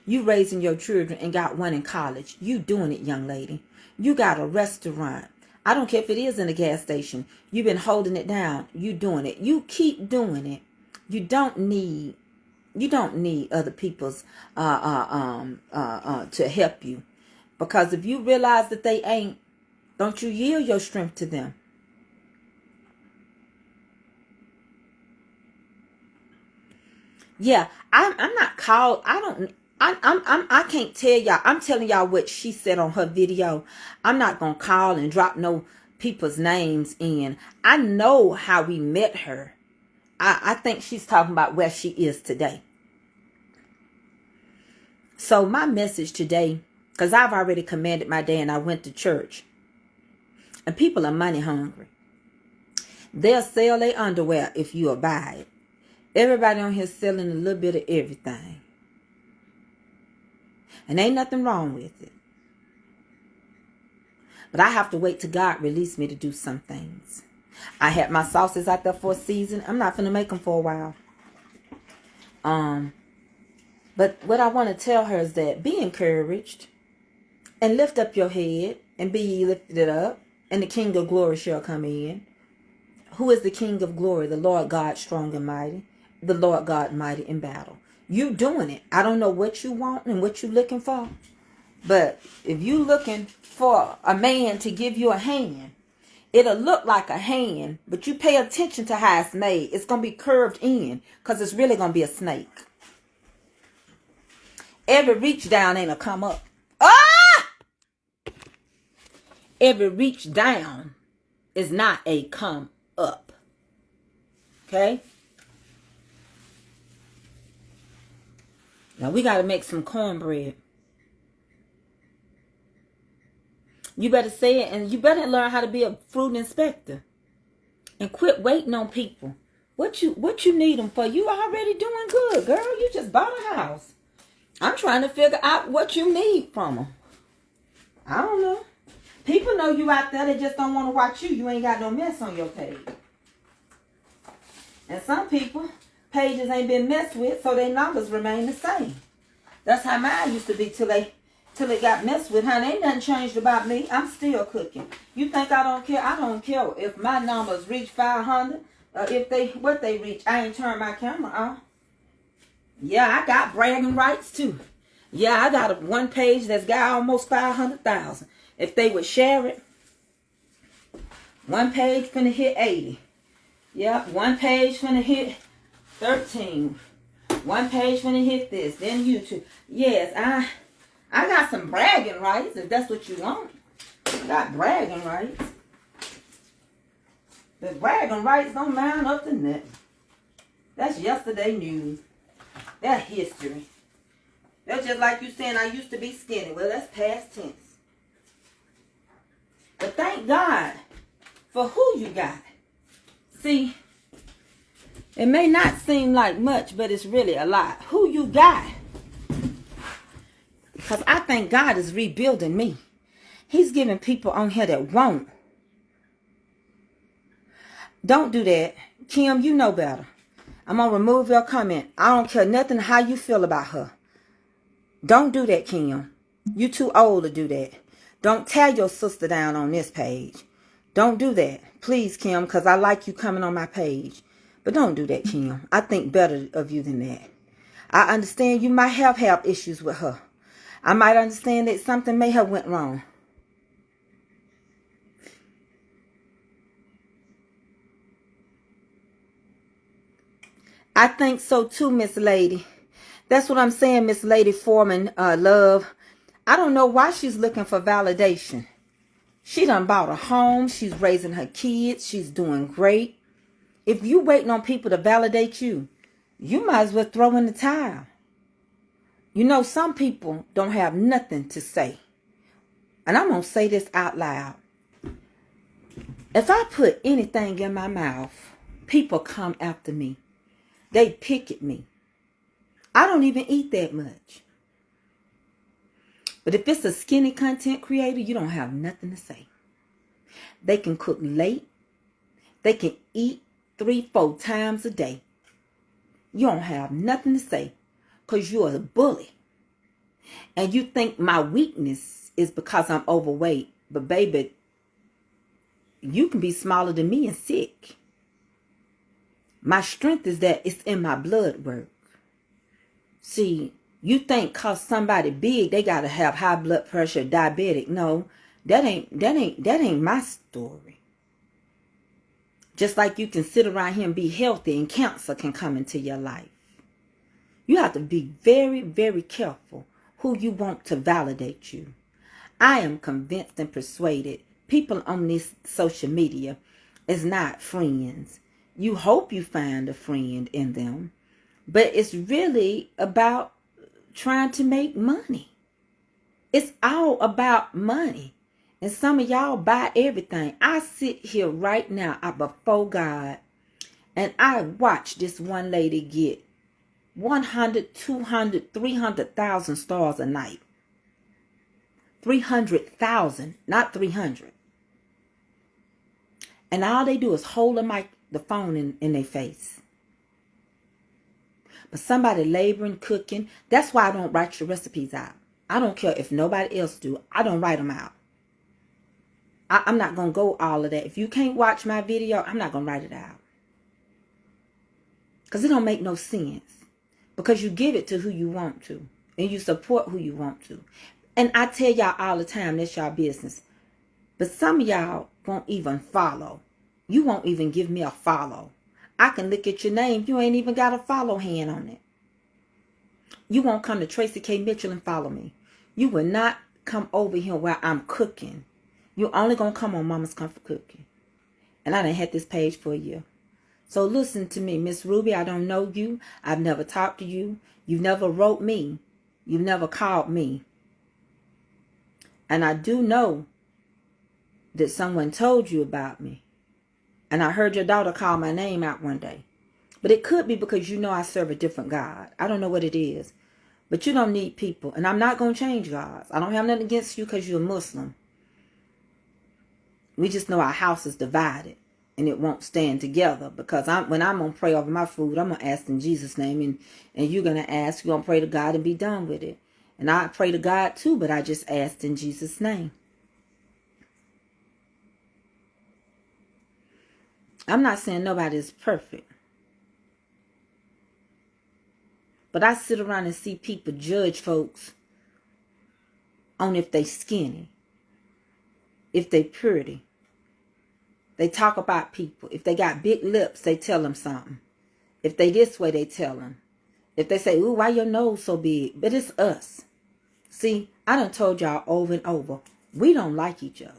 You raising your children and got one in college. You doing it, young lady. You got a restaurant. I don't care if it is in a gas station. You've been holding it down. You doing it. You keep doing it. You don't need other people's to help you. Because if you realize that they ain't, don't you yield your strength to them. Yeah, I'm not called. I can't tell y'all. I'm telling y'all what she said on her video. I'm not gonna call and drop no people's names in. I know how we met her. I think she's talking about where she is today. So my message today, because I've already commanded my day and I went to church. And people are money hungry. They'll sell their underwear if you'll buy it. Everybody on here selling a little bit of everything. And ain't nothing wrong with it. But I have to wait till God release me to do some things. I had my sauces out there for a season. I'm not going to make them for a while. But what I want to tell her is that be encouraged and lift up your head and be ye lifted up, and the King of glory shall come in. Who is the King of glory? The Lord God strong and mighty. The Lord God mighty in battle. You doing it. I don't know what you want and what you looking for. But if you looking for a man to give you a hand, it'll look like a hand, but you pay attention to how it's made. It's going to be curved in because it's really going to be a snake. Every reach down ain't a come up. Ah! Every reach down is not a come up. Okay? Now we got to make some cornbread. You better say it, and you better learn how to be a fruit inspector. And quit waiting on people. What you need them for? You already doing good, girl. You just bought a house. I'm trying to figure out what you need from them. I don't know. People know you out there. They just don't want to watch you. You ain't got no mess on your page. And some people, pages ain't been messed with, so their numbers remain the same. That's how mine used to be till they got messed with. Honey, ain't nothing changed about me. I'm still cooking. You think I don't care? I don't care if my numbers reach 500 or if they reach. I ain't turned my camera on. Yeah, I got bragging rights too. Yeah, I got one page that's got almost 500,000. If they would share it, one page finna hit 80. Yep, one page finna hit 13. One page finna hit this. Then YouTube. Yes, I got some bragging rights if that's what you want. I got bragging rights. The bragging rights don't mount up to nothing. That's yesterday news. That's history. That's just like you saying I used to be skinny. Well, that's past tense. But thank God for who you got. See, it may not seem like much, but it's really a lot. Who you got. Because I think God is rebuilding me. He's giving people on here that won't. Don't do that. Kim, you know better. I'm going to remove your comment. I don't care nothing how you feel about her. Don't do that, Kim. You too old to do that. Don't tear your sister down on this page. Don't do that. Please, Kim, because I like you coming on my page. But don't do that, Kim. I think better of you than that. I understand you might have issues with her. I might understand that something may have went wrong. I think so too, Miss Lady. That's what I'm saying, Miss Lady Foreman, love. I don't know why she's looking for validation. She done bought a home. She's raising her kids. She's doing great. If you waiting on people to validate you, you might as well throw in the towel. You know, some people don't have nothing to say. And I'm going to say this out loud. If I put anything in my mouth, people come after me. They pick at me. I don't even eat that much. But if it's a skinny content creator, you don't have nothing to say. They can cook late. They can eat 3-4 times a day. You don't have nothing to say because you're a bully. And you think my weakness is because I'm overweight. But baby, you can be smaller than me and sick. My strength is that it's in my blood work. See, you think cause somebody big, they gotta have high blood pressure, diabetic. No, that ain't my story. Just like you can sit around here and be healthy and cancer can come into your life. You have to be very, very careful who you want to validate you. I am convinced and persuaded people on this social media is not friends. You hope you find a friend in them, but it's really about trying to make money. It's all about money. And some of y'all buy everything. I sit here right now before God and I watch this one lady get 100, 200, 300,000 stars a night. 300,000, not 300. And all they do is hold the phone in their face. But somebody laboring, cooking. That's why I don't write your recipes out. I don't care if nobody else do. I don't write them out. I'm not going to go all of that. If you can't watch my video, I'm not going to write it out. Because it don't make no sense. Because you give it to who you want to. And you support who you want to. And I tell y'all all the time, that's y'all business. But some of y'all won't even follow. You won't even give me a follow. I can look at your name. You ain't even got a follow hand on it. You won't come to Tracy K. Mitchell and follow me. You will not come over here while I'm cooking. You're only going to come on Mama's Comfort Cooking. And I done had this page for a year. So listen to me, Miss Ruby. I don't know you. I've never talked to you. You've never wrote me. You've never called me. And I do know that someone told you about me. And I heard your daughter call my name out one day. But it could be because you know I serve a different God. I don't know what it is. But you don't need people. And I'm not going to change gods. I don't have nothing against you because you're a Muslim. We just know our house is divided. And it won't stand together. Because when I'm going to pray over my food, I'm going to ask in Jesus' name. And you're going to ask. You're going to pray to God and be done with it. And I pray to God too. But I just asked in Jesus' name. I'm not saying nobody is perfect. But I sit around and see people judge folks on if they skinny, if they pretty. They talk about people. If they got big lips, they tell them something. If they this way, they tell them. If they say, ooh, why your nose so big? But it's us. See, I done told y'all over and over, we don't like each other.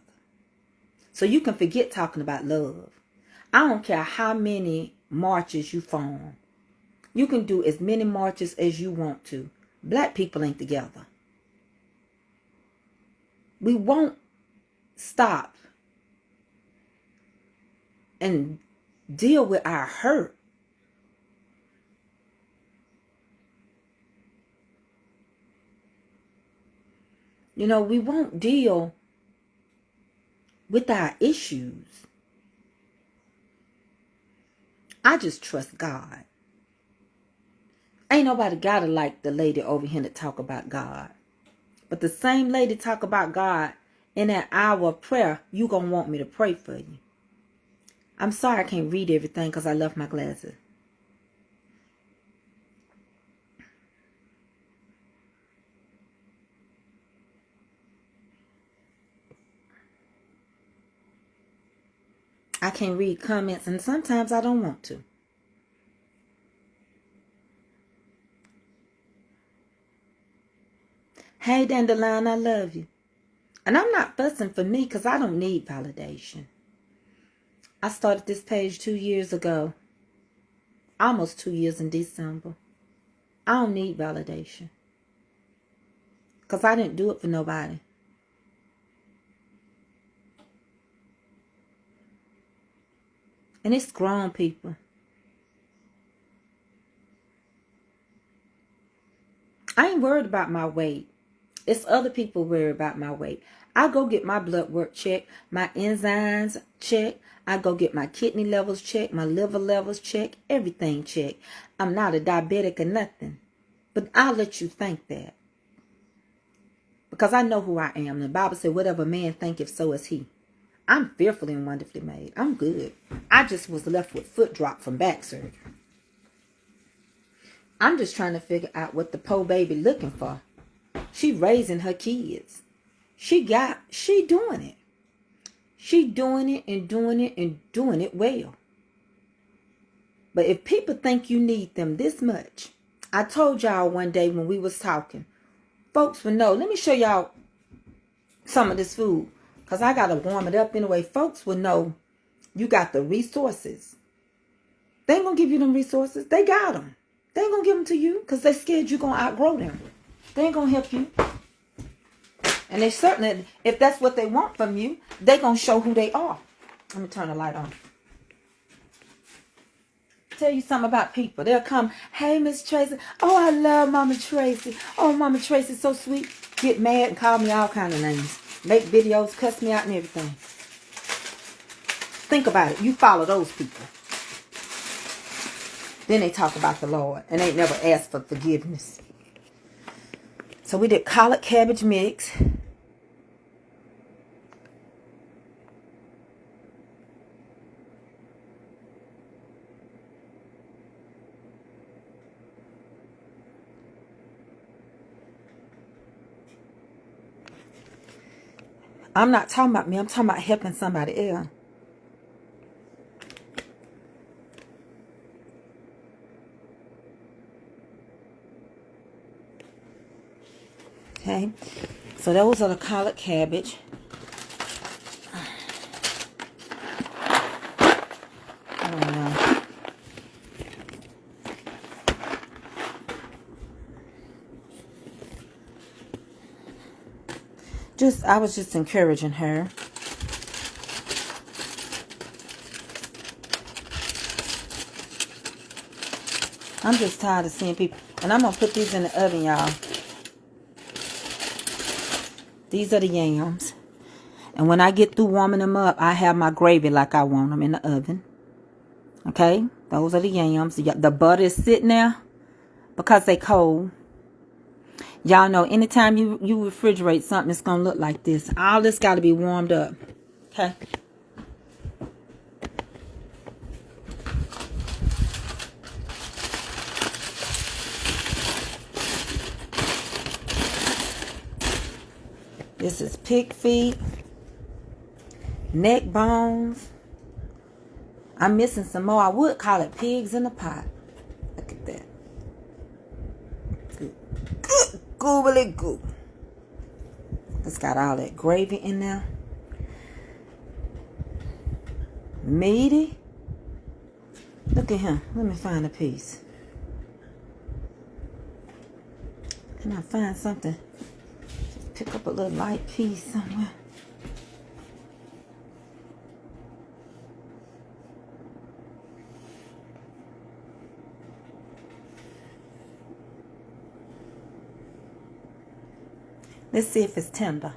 So you can forget talking about love. I don't care how many marches you form. You can do as many marches as you want to. Black people ain't together. We won't stop and deal with our hurt. You know, we won't deal with our issues. I just trust God. Ain't nobody gotta like the lady over here that talk about God. But the same lady talk about God in that hour of prayer, you gonna want me to pray for you. I'm sorry I can't read everything because I left my glasses. I can't read comments and sometimes I don't want to. Hey, Dandelion, I love you. And I'm not fussing for me because I don't need validation. I started this page 2 years ago. Almost 2 years in December. I don't need validation. Because I didn't do it for nobody. And it's grown people. I ain't worried about my weight. It's other people worried about my weight. I go get my blood work checked, my enzymes checked. I go get my kidney levels checked, my liver levels checked, everything checked. I'm not a diabetic or nothing. But I'll let you think that. Because I know who I am. The Bible said, whatever man thinketh, so is he. I'm fearfully and wonderfully made. I'm good. I just was left with foot drop from back surgery. I'm just trying to figure out what the poor baby looking for. She raising her kids. She doing it. She doing it and doing it and doing it well. But if people think you need them this much, I told y'all one day when we was talking, folks would know. Let me show y'all some of this food. Because I got to warm it up anyway. Folks will know you got the resources. They ain't going to give you them resources. They got them. They ain't going to give them to you because they scared you're going to outgrow them. They ain't going to help you. And they certainly, if that's what they want from you, they going to show who they are. Let me turn the light on. Tell you something about people. They'll come, hey, Miss Tracy. Oh, I love Mama Tracy. Oh, Mama Tracy's so sweet. Get mad and call me all kind of names. Make videos, cuss me out and everything. Think about it. You follow those people. Then they talk about the Lord and ain't never asked for forgiveness. So we did collard cabbage mix. I'm not talking about me. I'm talking about helping somebody else. Okay. So those are the collard cabbage. I don't know. I was just encouraging her. I'm just tired of seeing people. And I'm going to put these in the oven, y'all. These are the yams. And when I get through warming them up, I have my gravy like I want them in the oven. Okay? Those are the yams. The butter is sitting there because they cold. Y'all know anytime you refrigerate something, it's going to look like this. All this got to be warmed up. Okay? This is pig feet, neck bones. I'm missing some more. I would call it pigs in a pot. Look at that. Good. Good goobly goo. It's got all that gravy in there. Meaty. Look at him. Let me find a piece. Can I find something? Just pick up a little light piece somewhere. Let's see if it's tender.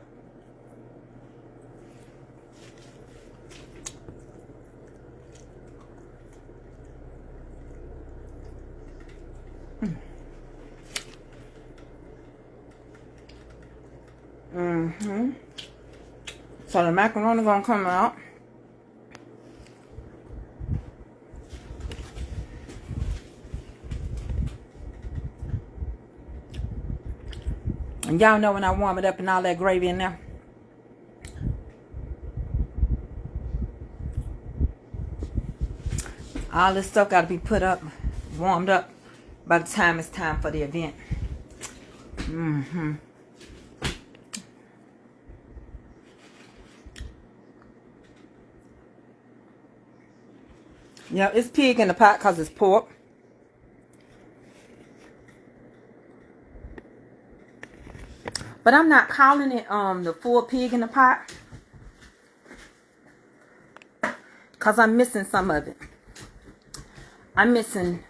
So the macaroni gonna come out. And y'all know when I warm it up and all that gravy in there. All this stuff got to be put up, warmed up by the time it's time for the event. Yeah, it's pig in the pot because it's pork. But I'm not calling it the full pig in the pot because I'm missing some of it. I'm missing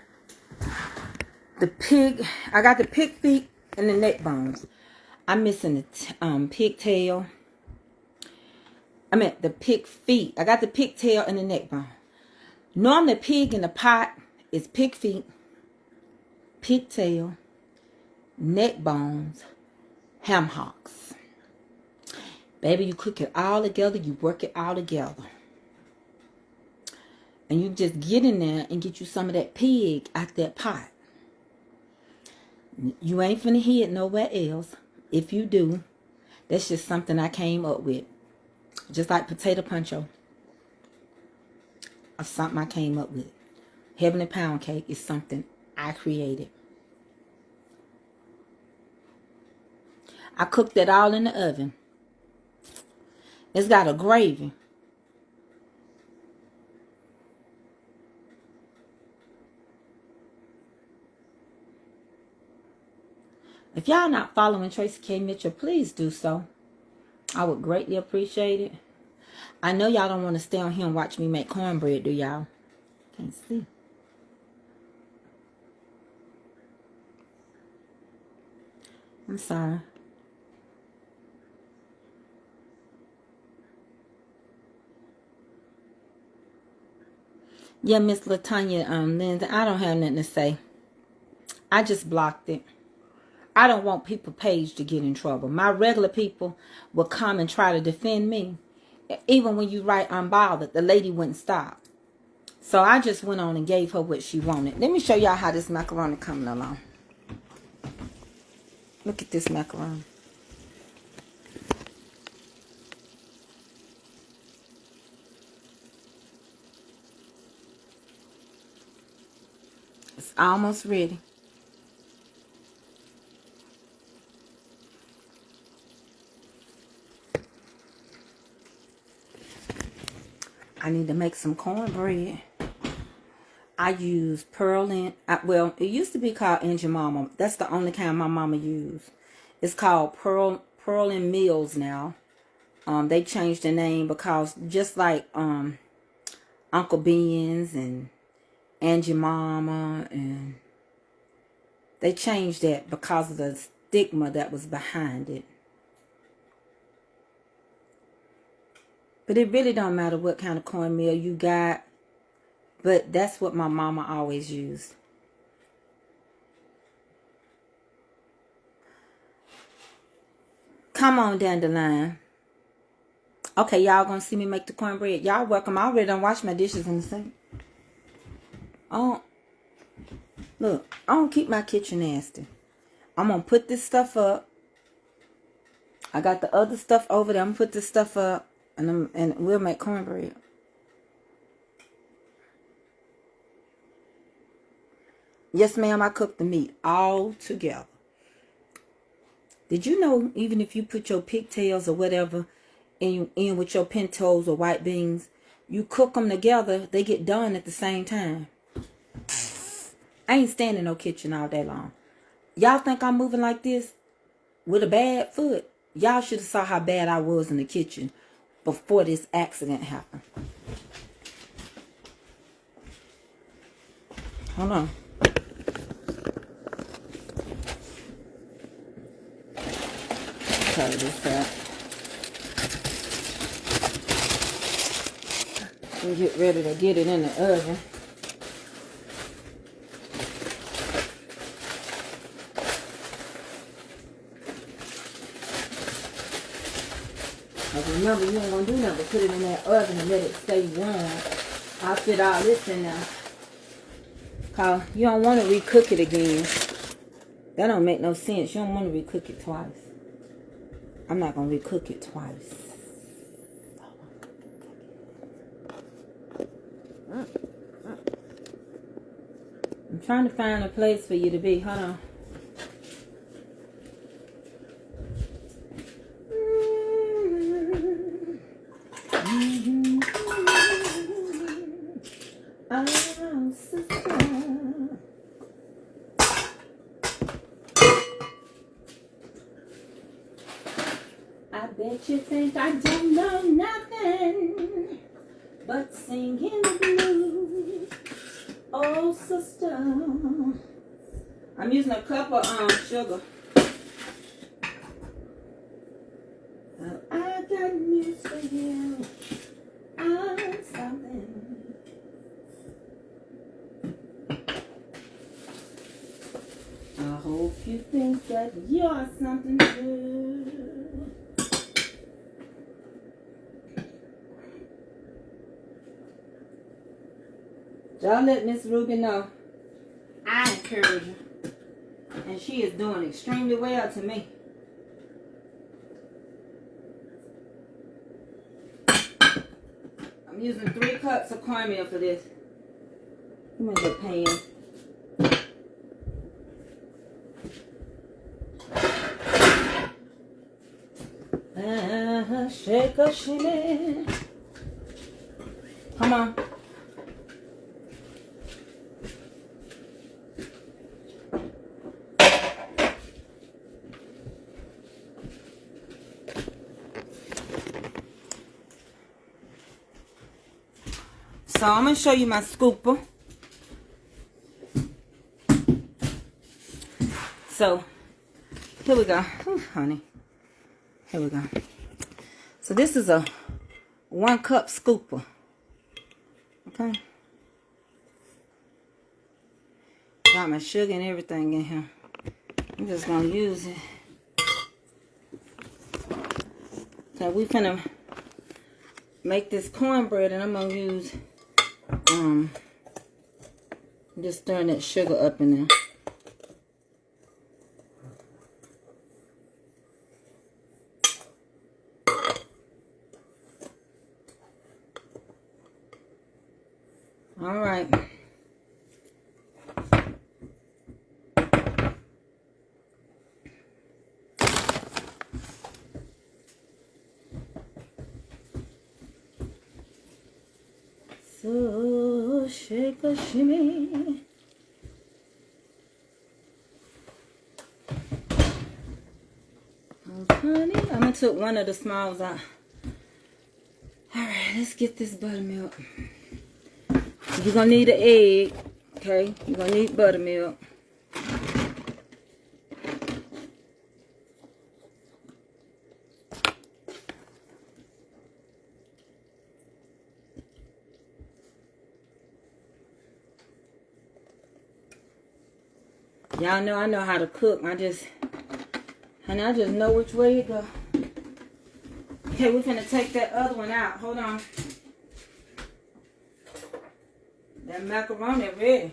the pig. I got the pig feet and the neck bones. I'm missing the pig tail. I meant the pig feet. I got the pig tail and the neck bone. Normally, pig in the pot is pig feet, pig tail, neck bones, ham hocks. Baby, you cook it all together. You work it all together. And you just get in there and get you some of that pig out that pot. You ain't finna hear it nowhere else. If you do, that's just something I came up with. Just like potato puncho. Or something I came up with. Heavenly pound cake is something I created. I cooked it all in the oven. It's got a gravy. If y'all not following Tracy K. Mitchell, please do so. I would greatly appreciate it. I know y'all don't want to stay on here and watch me make cornbread, do y'all? Can't see. I'm sorry. Yeah, Miss Latanya Lindsay, I don't have nothing to say. I just blocked it. I don't want people's page to get in trouble. My regular people will come and try to defend me. Even when you write unbothered, the lady wouldn't stop. So I just went on and gave her what she wanted. Let me show y'all how this macaroni coming along. Look at this macaroni. It's almost ready. I need to make some cornbread. I use pearl and, well, it used to be called Angel Mama. That's the only kind my mama used. It's called Pearl and Mills now. They changed the name because just like Uncle Ben's and Angie Mama and They changed that because of the stigma that was behind it. But it really don't matter what kind of cornmeal you got. But that's what my mama always used. Come on, Dandelion. Okay, y'all gonna see me make the cornbread. Y'all welcome. I already done washed my dishes in the sink. Oh, look, I don't keep my kitchen nasty. I'm gonna put this stuff up. I got the other stuff over there. I'm gonna put this stuff up, and we'll make cornbread. Yes, ma'am, I cooked the meat all together. Did you know even if you put your pigtails or whatever in with your pintos or white beans, you cook them together, they get done at the same time. I ain't standing in no kitchen all day long. Y'all think I'm moving like this with a bad foot? Y'all should have saw how bad I was in the kitchen before this accident happened. Hold on. Cover this up. We get ready to get it in the oven. But remember, you ain't gonna do nothing but put it in that oven and let it stay warm. I'll fit all this in there. Cause you don't want to recook it again. That don't make no sense. You don't want to recook it twice. I'm not gonna recook it twice. I'm trying to find a place for you to be. Hold on. I bet you think I don't know nothing but singing the blues. Oh, sister. I'm using a cup of sugar. Oh, I got news for you. I'm something. I hope you think that you're something too. Y'all let Miss Ruby know I encourage her. And she is doing extremely well to me. I'm using 3 cups of cornmeal for this. Give me the pan. Shake a shimmy. Come on. So I'm going to show you my scooper. So here we go. Ooh, honey. Here we go. So this is a 1 cup scooper. Okay. Got my sugar and everything in here. I'm just going to use it. Okay, we finna make this cornbread, and I'm going to use just stirring that sugar up in there. All right. So shake a shimmy. Oh, honey, I'm gonna take one of the smalls out. All right, let's get this buttermilk. You're gonna need an egg, okay? You're gonna need buttermilk. Y'all know I know how to cook. I just know which way to go. Okay, we're gonna take that other one out. Hold on. That macaroni ready.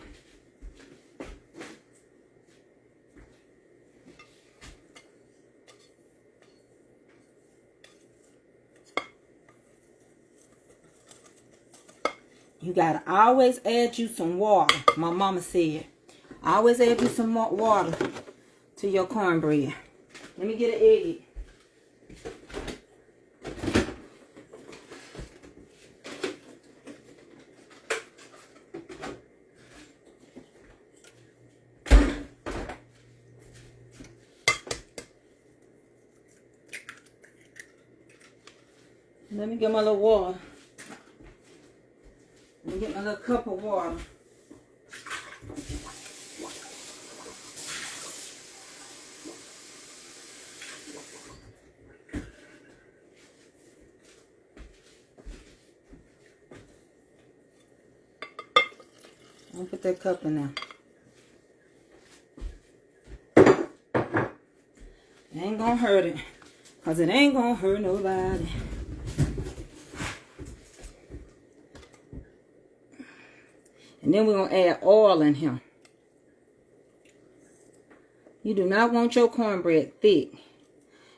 You gotta always add you some water. My mama said, always add you some more water to your cornbread. Let me get an egg. Let me get my little water. Let me get my little cup of water. I'll put that cup in there. It ain't gonna hurt it. Because it ain't gonna hurt nobody. And then we're going to add oil in here. You do not want your cornbread thick,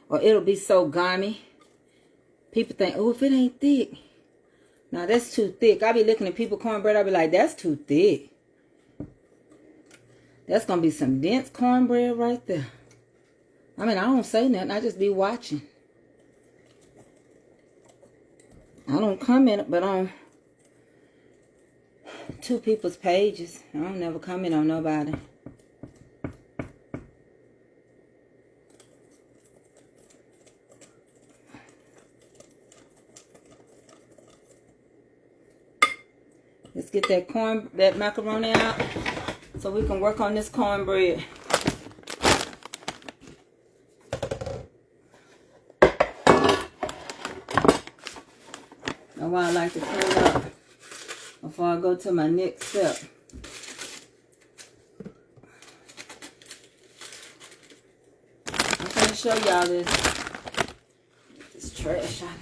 or it'll be so gummy. People think, oh, if it ain't thick. Now, that's too thick. I be looking at people cornbread. I be like, that's too thick. That's going to be some dense cornbread right there. I mean, I don't say nothing. I just be watching. I don't comment, but on two people's pages. I don't never comment on nobody. Let's get that macaroni out so we can work on this cornbread. That's why I like to clean up before I go to my next step. I'm going to show y'all this trash out here.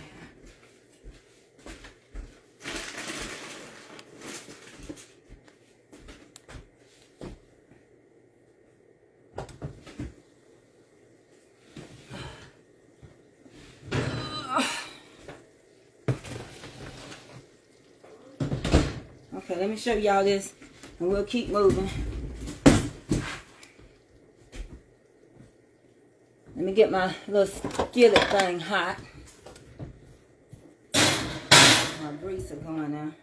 Okay, let me show y'all this, and we'll keep moving. Let me get my little skillet thing hot. My grease are going now. I'm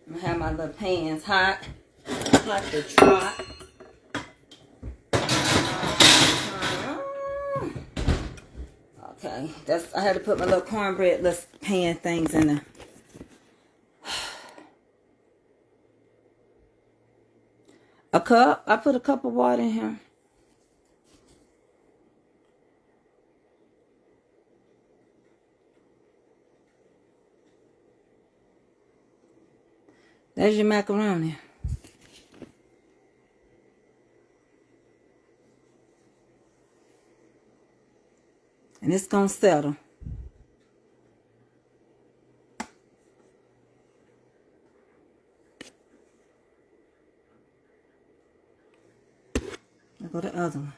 going to have my little pans hot. Hot to trot. Okay, I had to put my little cornbread little pan things in there. A cup. I put a cup of water in here. There's your macaroni. And it's going to settle. I'll go to the other one.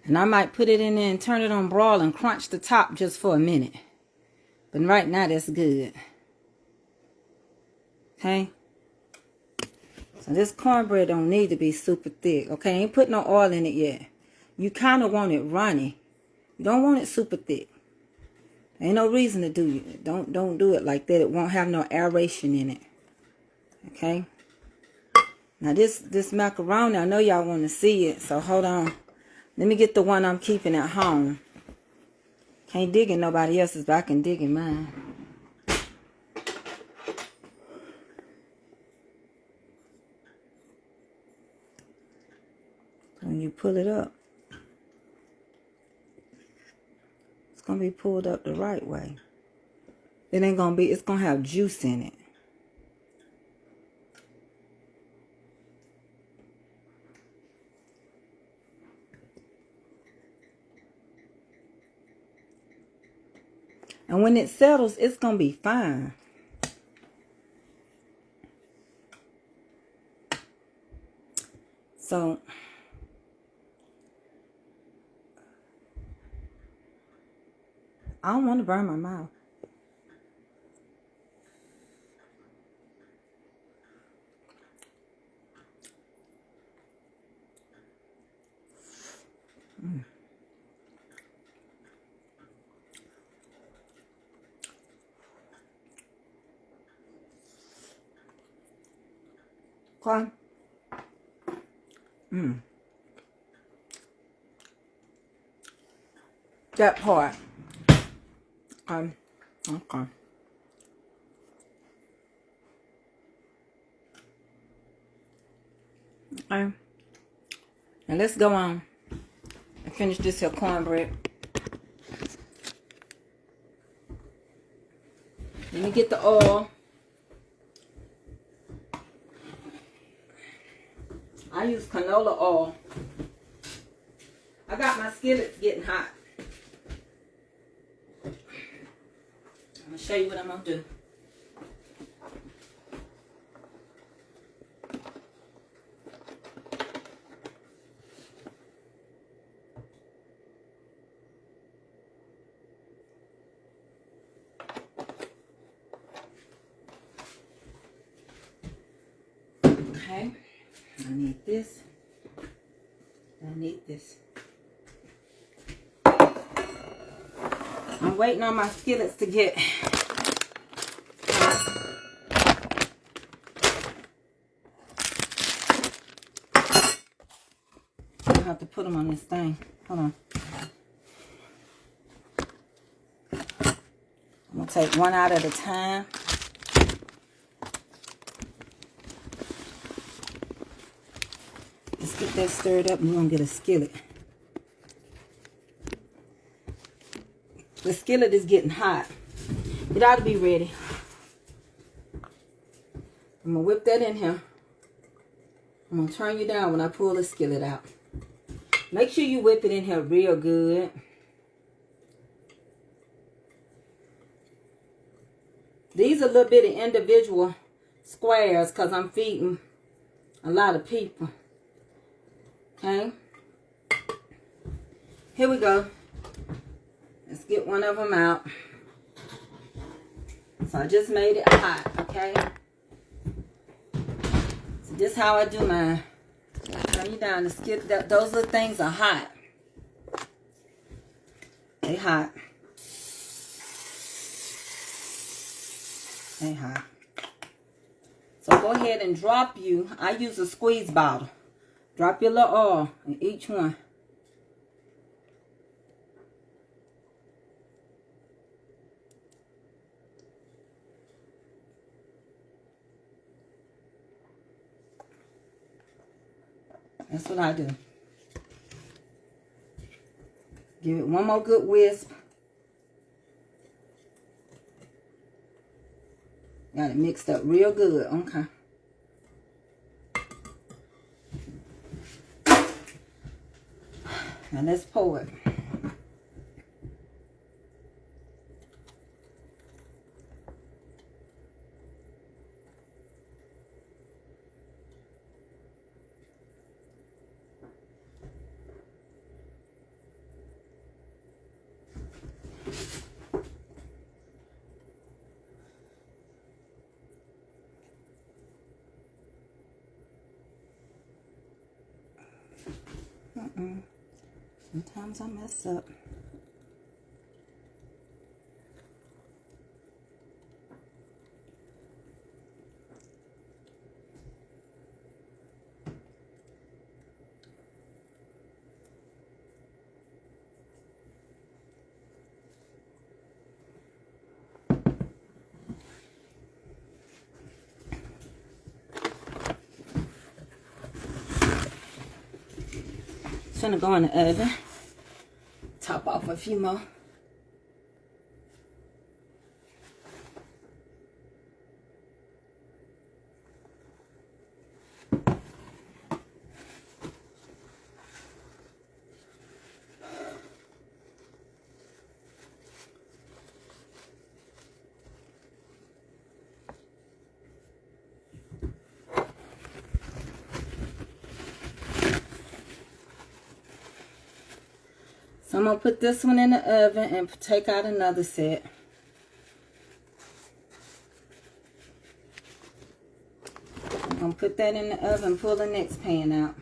And I might put it in there and turn it on broil and crunch the top just for a minute. But right now, that's good. Okay? So this cornbread don't need to be super thick. Okay? Ain't put no oil in it yet. You kind of want it runny. You don't want it super thick. Ain't no reason to do it. Don't do it like that. It won't have no aeration in it. Okay? Now this macaroni, I know y'all want to see it. So hold on. Let me get the one I'm keeping at home. Can't dig in nobody else's, but I can dig in mine. When you pull it up, it's going to be pulled up the right way. It ain't gonna be, it's gonna have juice in it. And when it settles, it's gonna be fine. So I don't want to burn my mouth. Okay. That part. Okay. Okay. Okay. Now let's go on and finish this here cornbread. Let me get the oil. I use canola oil. I got my skillets getting hot. I'm going to show you what I'm going to do. Okay. I need this. I need this. I'm waiting on my skillets to get I have to put them on this thing. Hold on. I'm going to take one out at a time. Let's get that stirred up and we're going to get a skillet. The skillet is getting hot. It ought to be ready. I'm going to whip that in here. I'm going to turn you down when I pull the skillet out. Make sure you whip it in here real good. These are a little bit of individual squares because I'm feeding a lot of people. Okay. Here we go. Let's get one of them out. So I just made it hot, okay? So this is how I do mine. Turn you down. Those little things are hot. They hot. They hot. So go ahead and drop you. I use a squeeze bottle. Drop your little oil in each one. That's what I do. Give it one more good whisk. Got it mixed up real good. Okay. Now let's pour it. Sometimes I mess up. It's gonna go in the oven. Top off a few more. So I'm going to put this one in the oven and take out another set. I'm going to put that in the oven and pull the next pan out.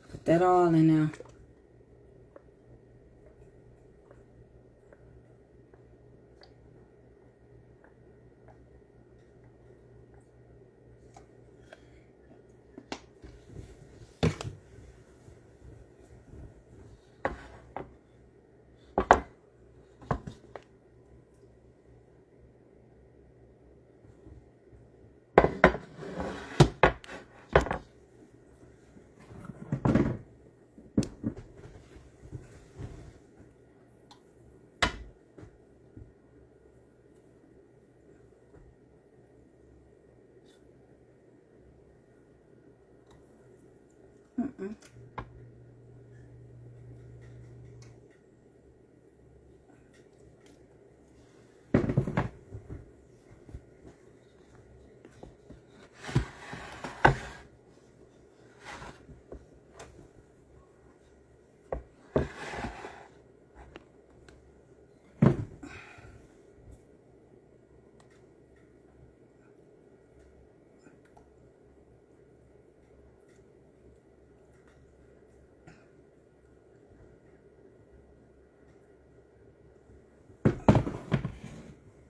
Put that all in there.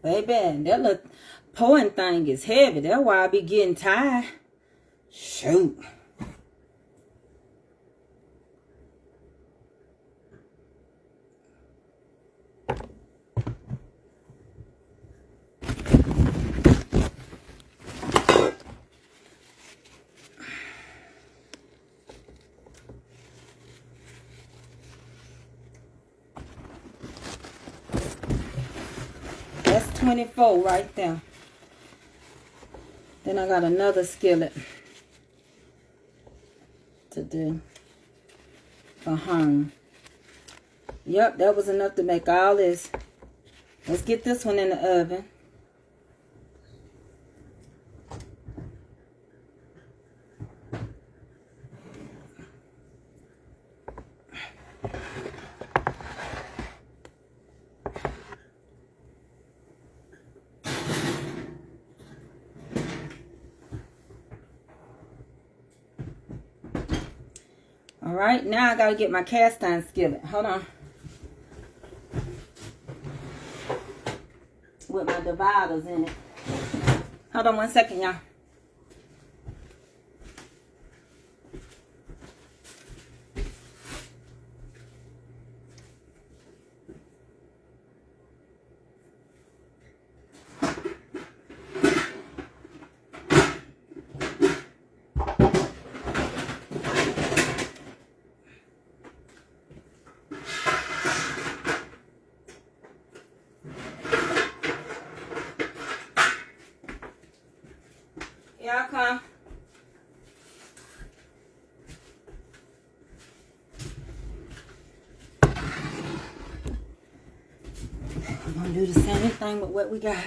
Baby, that little pouring thing is heavy. That's why I be getting tired. Shoot. That's 24 right there. Then I got another skillet to do for home. Yep, that was enough to make all this. Let's get this one in the oven. All right, now I gotta get my cast iron skillet. Hold on. With my dividers in it. Hold on 1 second, y'all. Y'all come. I'm gonna do the same thing with what we got.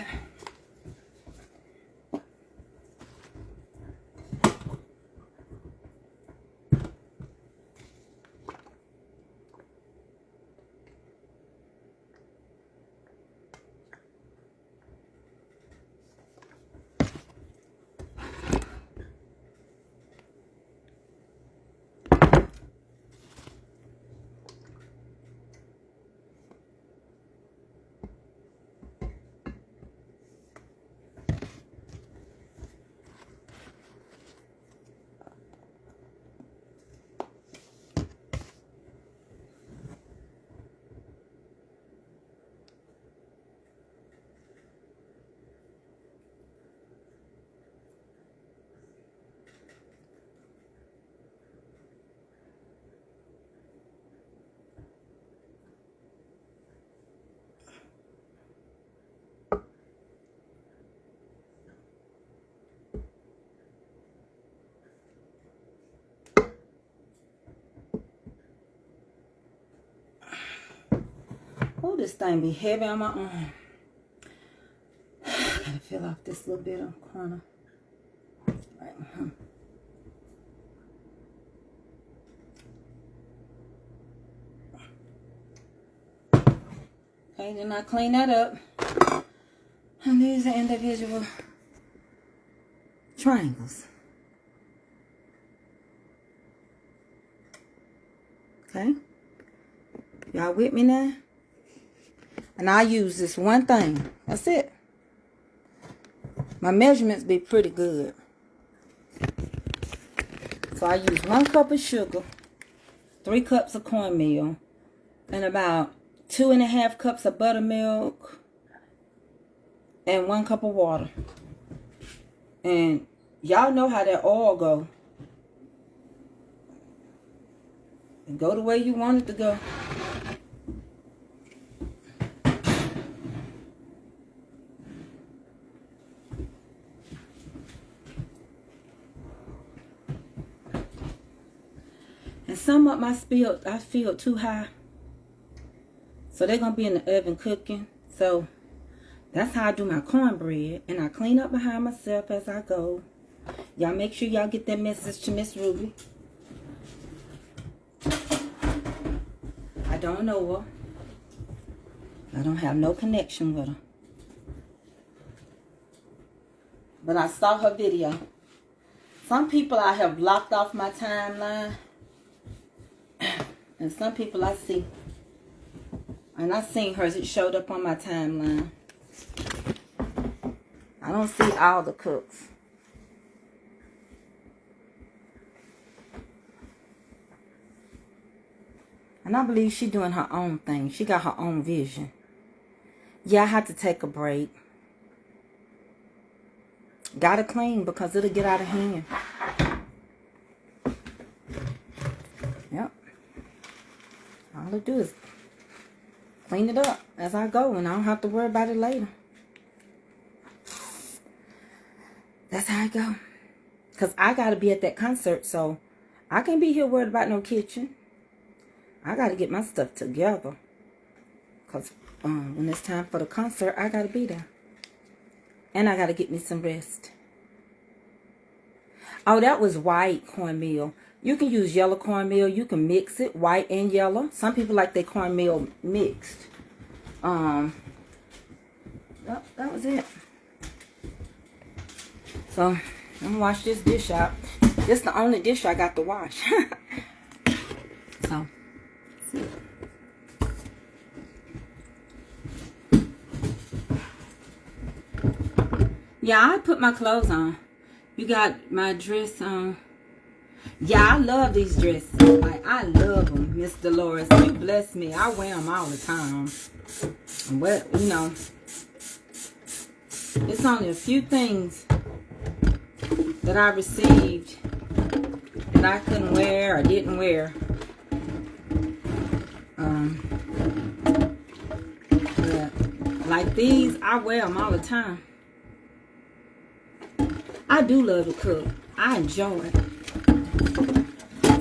Oh, this thing be heavy on my arm. Gotta fill off this little bit of corner. Right. Okay, then I clean that up. And these are individual triangles. Okay? Y'all with me now? And I use this one thing. That's it. My measurements be pretty good. So I use 1 cup of sugar, 3 cups of cornmeal, and about 2.5 cups of buttermilk, and 1 cup of water. And y'all know how that oil go. And go the way you want it to go. And some of my I feel too high. So they're going to be in the oven cooking. So that's how I do my cornbread. And I clean up behind myself as I go. Y'all make sure y'all get that message to Miss Ruby. I don't know her. I don't have no connection with her. But I saw her video. Some people I have blocked off my timeline. And some people I see. And I seen hers. It showed up on my timeline. I don't see all the cooks. And I believe she's doing her own thing. She got her own vision. Yeah, I had to take a break. Gotta clean because it'll get out of hand. Yep. All I do is clean it up as I go, and I don't have to worry about it later. That's how I go. Because I got to be at that concert, so I can't be here worried about no kitchen. I got to get my stuff together. Because when it's time for the concert, I got to be there. And I got to get me some rest. Oh, that was white cornmeal. You can use yellow cornmeal. You can mix it, white and yellow. Some people like their cornmeal mixed. That was it. So, I'm going to wash this dish out. This is the only dish I got to wash. So, see. Yeah, I put my clothes on. You got my dress on. Yeah, I love these dresses. Like, I love them, Miss Dolores. You bless me. I wear them all the time. But, you know, it's only a few things that I received that I couldn't wear or didn't wear. Yeah, like these, I wear them all the time. I do love to cook. I enjoy it.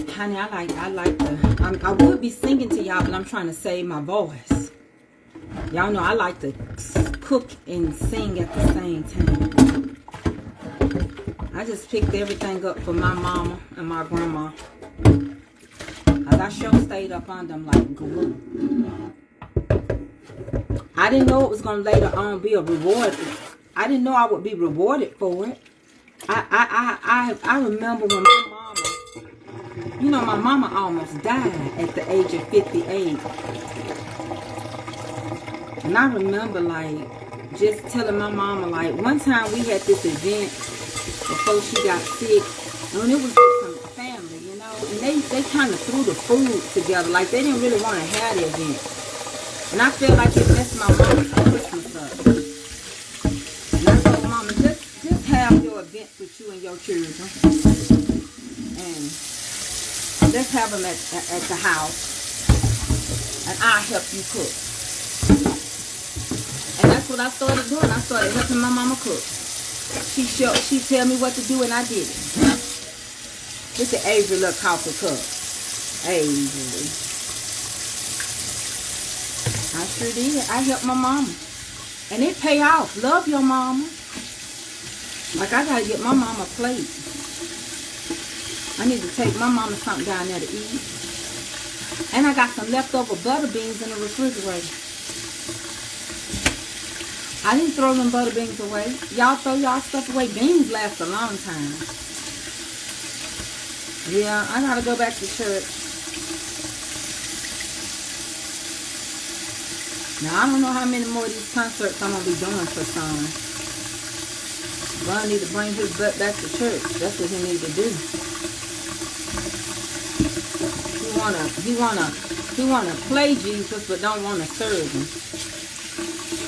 Honey, I like the, I would be singing to y'all, but I'm trying to save my voice. Y'all know I like to cook and sing at the same time. I just picked everything up for my mama and my grandma. Cause I sure stayed up on them like glue. I didn't know it was gonna later on be a reward. I didn't know I would be rewarded for it. I remember when my mama, you know, my mama almost died at the age of 58. And I remember, like, just telling my mama, like, one time we had this event before she got sick. And it was with some family, you know. And they kind of threw the food together. Like, they didn't really want to have the event. And I felt like it messed my mama's Christmas up. And I told Mama, just have your events with you and your children. And let's have them at the house. And I'll help you cook. And that's what I started doing. I started helping my mama cook. She tell me what to do, and I did it. It's the Avery little coffee cup. Avery. I I sure did. I helped my mama. And it pay off. Love your mama. Like, I gotta get my mama a plate. I need to take my mama something down there to eat. And I got some leftover butter beans in the refrigerator. I didn't throw them butter beans away. Y'all throw y'all stuff away. Beans last a long time. Yeah, I gotta go back to church. Now, I don't know how many more of these concerts I'm gonna be doing for Son. Ron need to bring his butt back to church. That's what he need to do. He wanna play Jesus, but don't wanna serve him.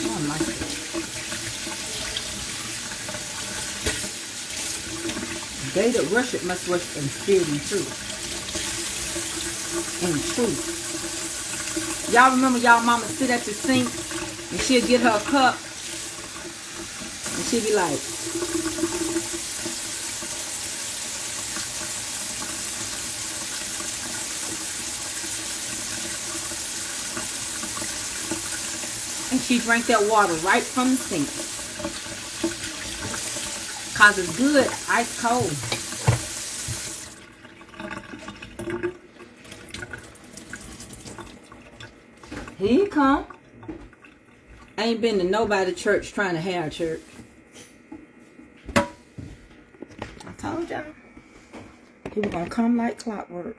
I don't like that. They that worship must worship in spirit and truth. In truth. Y'all remember y'all mama sit at the sink and she'll get her a cup and she'll be like, and she drank that water right from the sink. Cause it's good, ice cold. Here you come. I ain't been to nobody church trying to have church. I told y'all. He was gonna come like clockwork.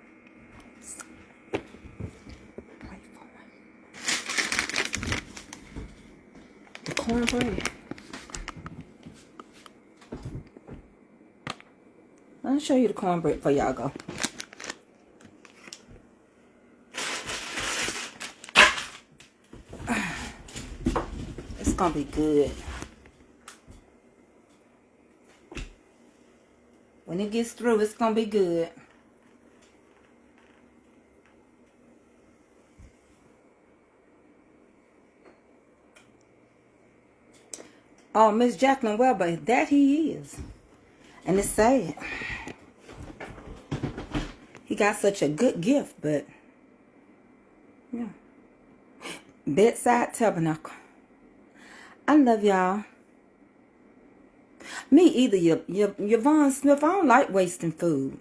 Pray for him. The cornbread. Let me show you the cornbread before y'all go. It's gonna be good. When it gets through, it's gonna be good. Oh, Miss Jacqueline Welber, that he is. And it's sad. He got such a good gift, but yeah. Bedside Tabernacle. I love y'all. Me either, Yvonne Smith. I don't like wasting food.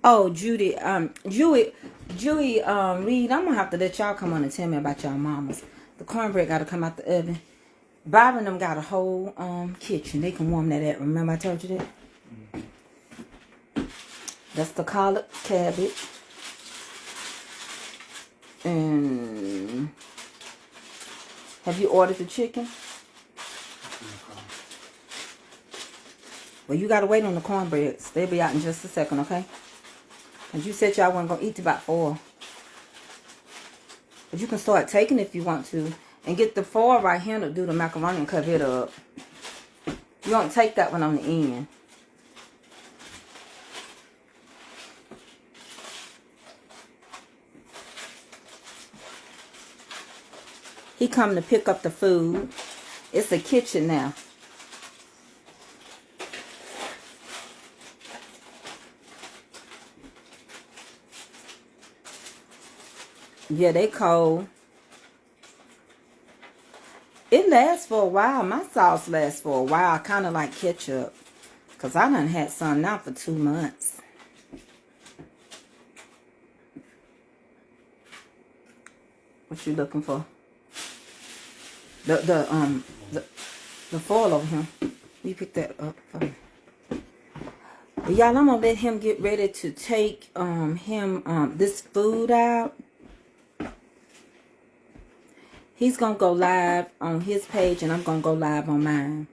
Oh, Judy Reed, I'm gonna have to let y'all come on and tell me about y'all mamas. The cornbread gotta come out the oven. Bob and them got a whole kitchen. They can warm that at. Remember I told you that? That's the collard cabbage. And have you ordered the chicken? Well, you gotta wait on the cornbreads. They'll be out in just a second, okay? And you said y'all weren't gonna eat till about 4. But you can start taking if you want to. And get the 4 right here to do the macaroni and cover it up. You don't take that one on the end. He come to pick up the food. It's a kitchen now. Yeah, they cold. It lasts for a while. My sauce lasts for a while. Kind of like ketchup. Because I done had some now for 2 months. What you looking for? The foil over here. You pick that up for me. But y'all, I'm gonna let him get ready to take this food out. He's gonna go live on his page, and I'm gonna go live on mine.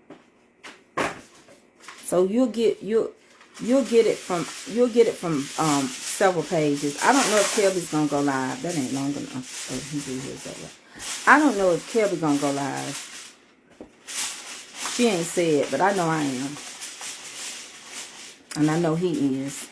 So you'll get it from several pages. I don't know if Kelby's gonna go live. That ain't long enough. Oh, he do his that way. I don't know if Kelby gonna go live. She ain't said, but I know I am. And I know he is.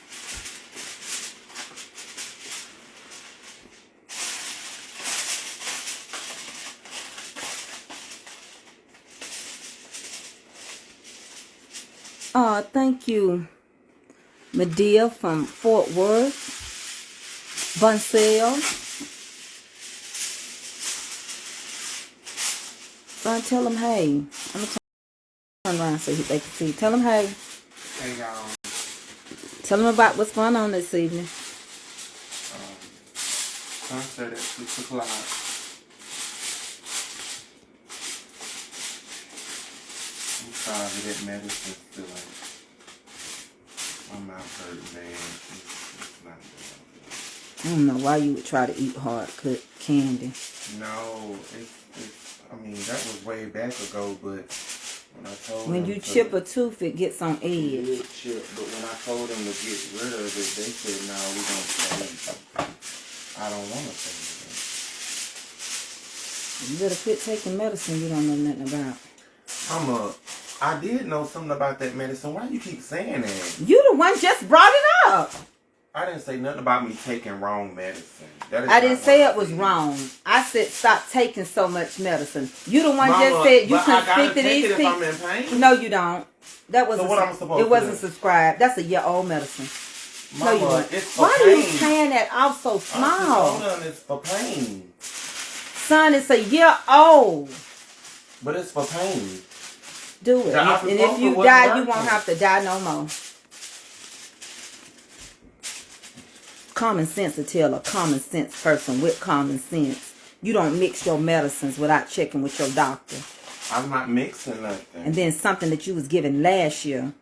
Oh, thank you, Medea from Fort Worth. Bunsell. Son, tell them hey. I'm going to turn around so they can see. Tell them hey. Hey, y'all. Tell them about what's going on this evening. Sunset at 6 o'clock. I'm tired of that medicine still. My mouth hurt, man. It's not good. I don't know why you would try to eat hard cooked candy. No, I mean, that was way back ago, but when I told When them you chip a tooth, it gets on edge. it chip, but when I told them to get rid of it, they said, no, we don't save it. I don't want to save it. You better quit taking medicine you don't know nothing about. I did know something about that medicine. Why you keep saying that? You the one just brought it up. I didn't say nothing about me taking wrong medicine. I didn't say it was wrong. I said stop taking so much medicine. You the one just said you couldn't speak to these people. I'm in pain? No, you don't. That wasn't. So what I'm supposed to do? It wasn't subscribed. That's a year-old medicine. Mama, no, you don't. it's for Why pain. are you paying that off so small? It's for pain. Son, it's a year old. But it's for pain. Do it. And if you die, you won't have to die no more. Common sense will tell a common sense person with common sense. You don't mix your medicines without checking with your doctor. I'm not mixing nothing. And then something that you was given last year.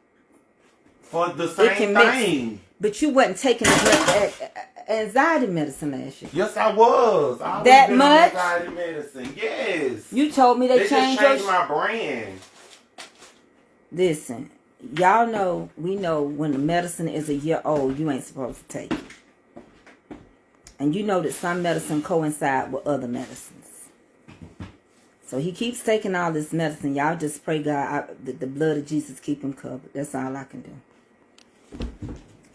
For the same thing. But you wasn't taking anxiety medicine last year. Yes, I was. I that much? Anxiety medicine. Yes. You told me they changed my brand. Listen, y'all know, we know when the medicine is a year old, you ain't supposed to take it. And you know that some medicine coincide with other medicines. So he keeps taking all this medicine. Y'all just pray God, the blood of Jesus keep him covered. That's all I can do.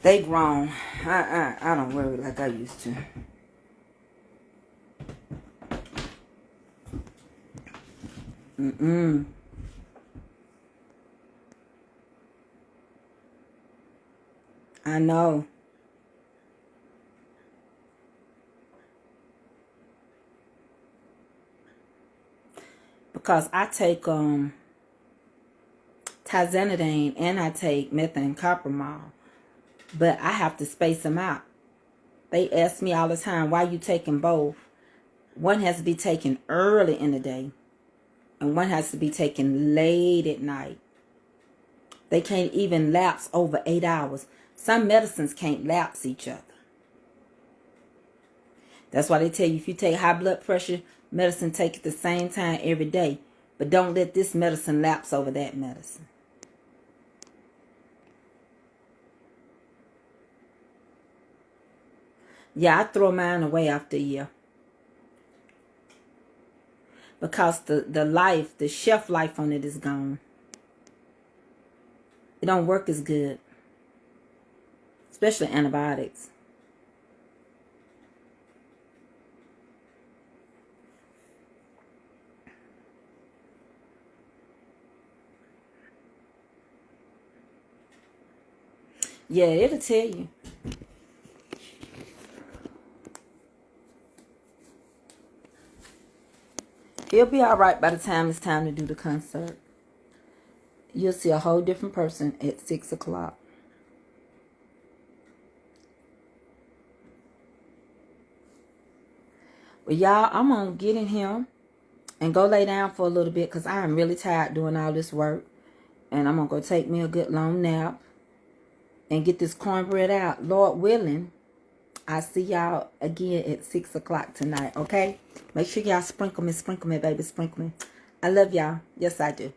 They grown. I don't worry like I used to. I know. Because I take tizanidine and I take methamphetamine, but I have to space them out. They ask me all the time, why you taking both? One has to be taken early in the day, and one has to be taken late at night. They can't even lapse over 8 hours. Some medicines can't lapse each other. That's why they tell you if you take high blood pressure medicine, take it at the same time every day. But don't let this medicine lapse over that medicine. Yeah, I throw mine away after a year. Because the shelf life on it is gone. It don't work as good. Especially antibiotics. Yeah, it'll tell you. He'll be all right by the time it's time to do the concert. You'll see a whole different person at 6 o'clock. Well, y'all, I'm going to get in here and go lay down for a little bit because I am really tired doing all this work. And I'm going to go take me a good long nap and get this cornbread out. Lord willing, I'll see y'all again at 6 o'clock tonight, okay? Make sure y'all sprinkle me, baby, sprinkle me. I love y'all. Yes, I do.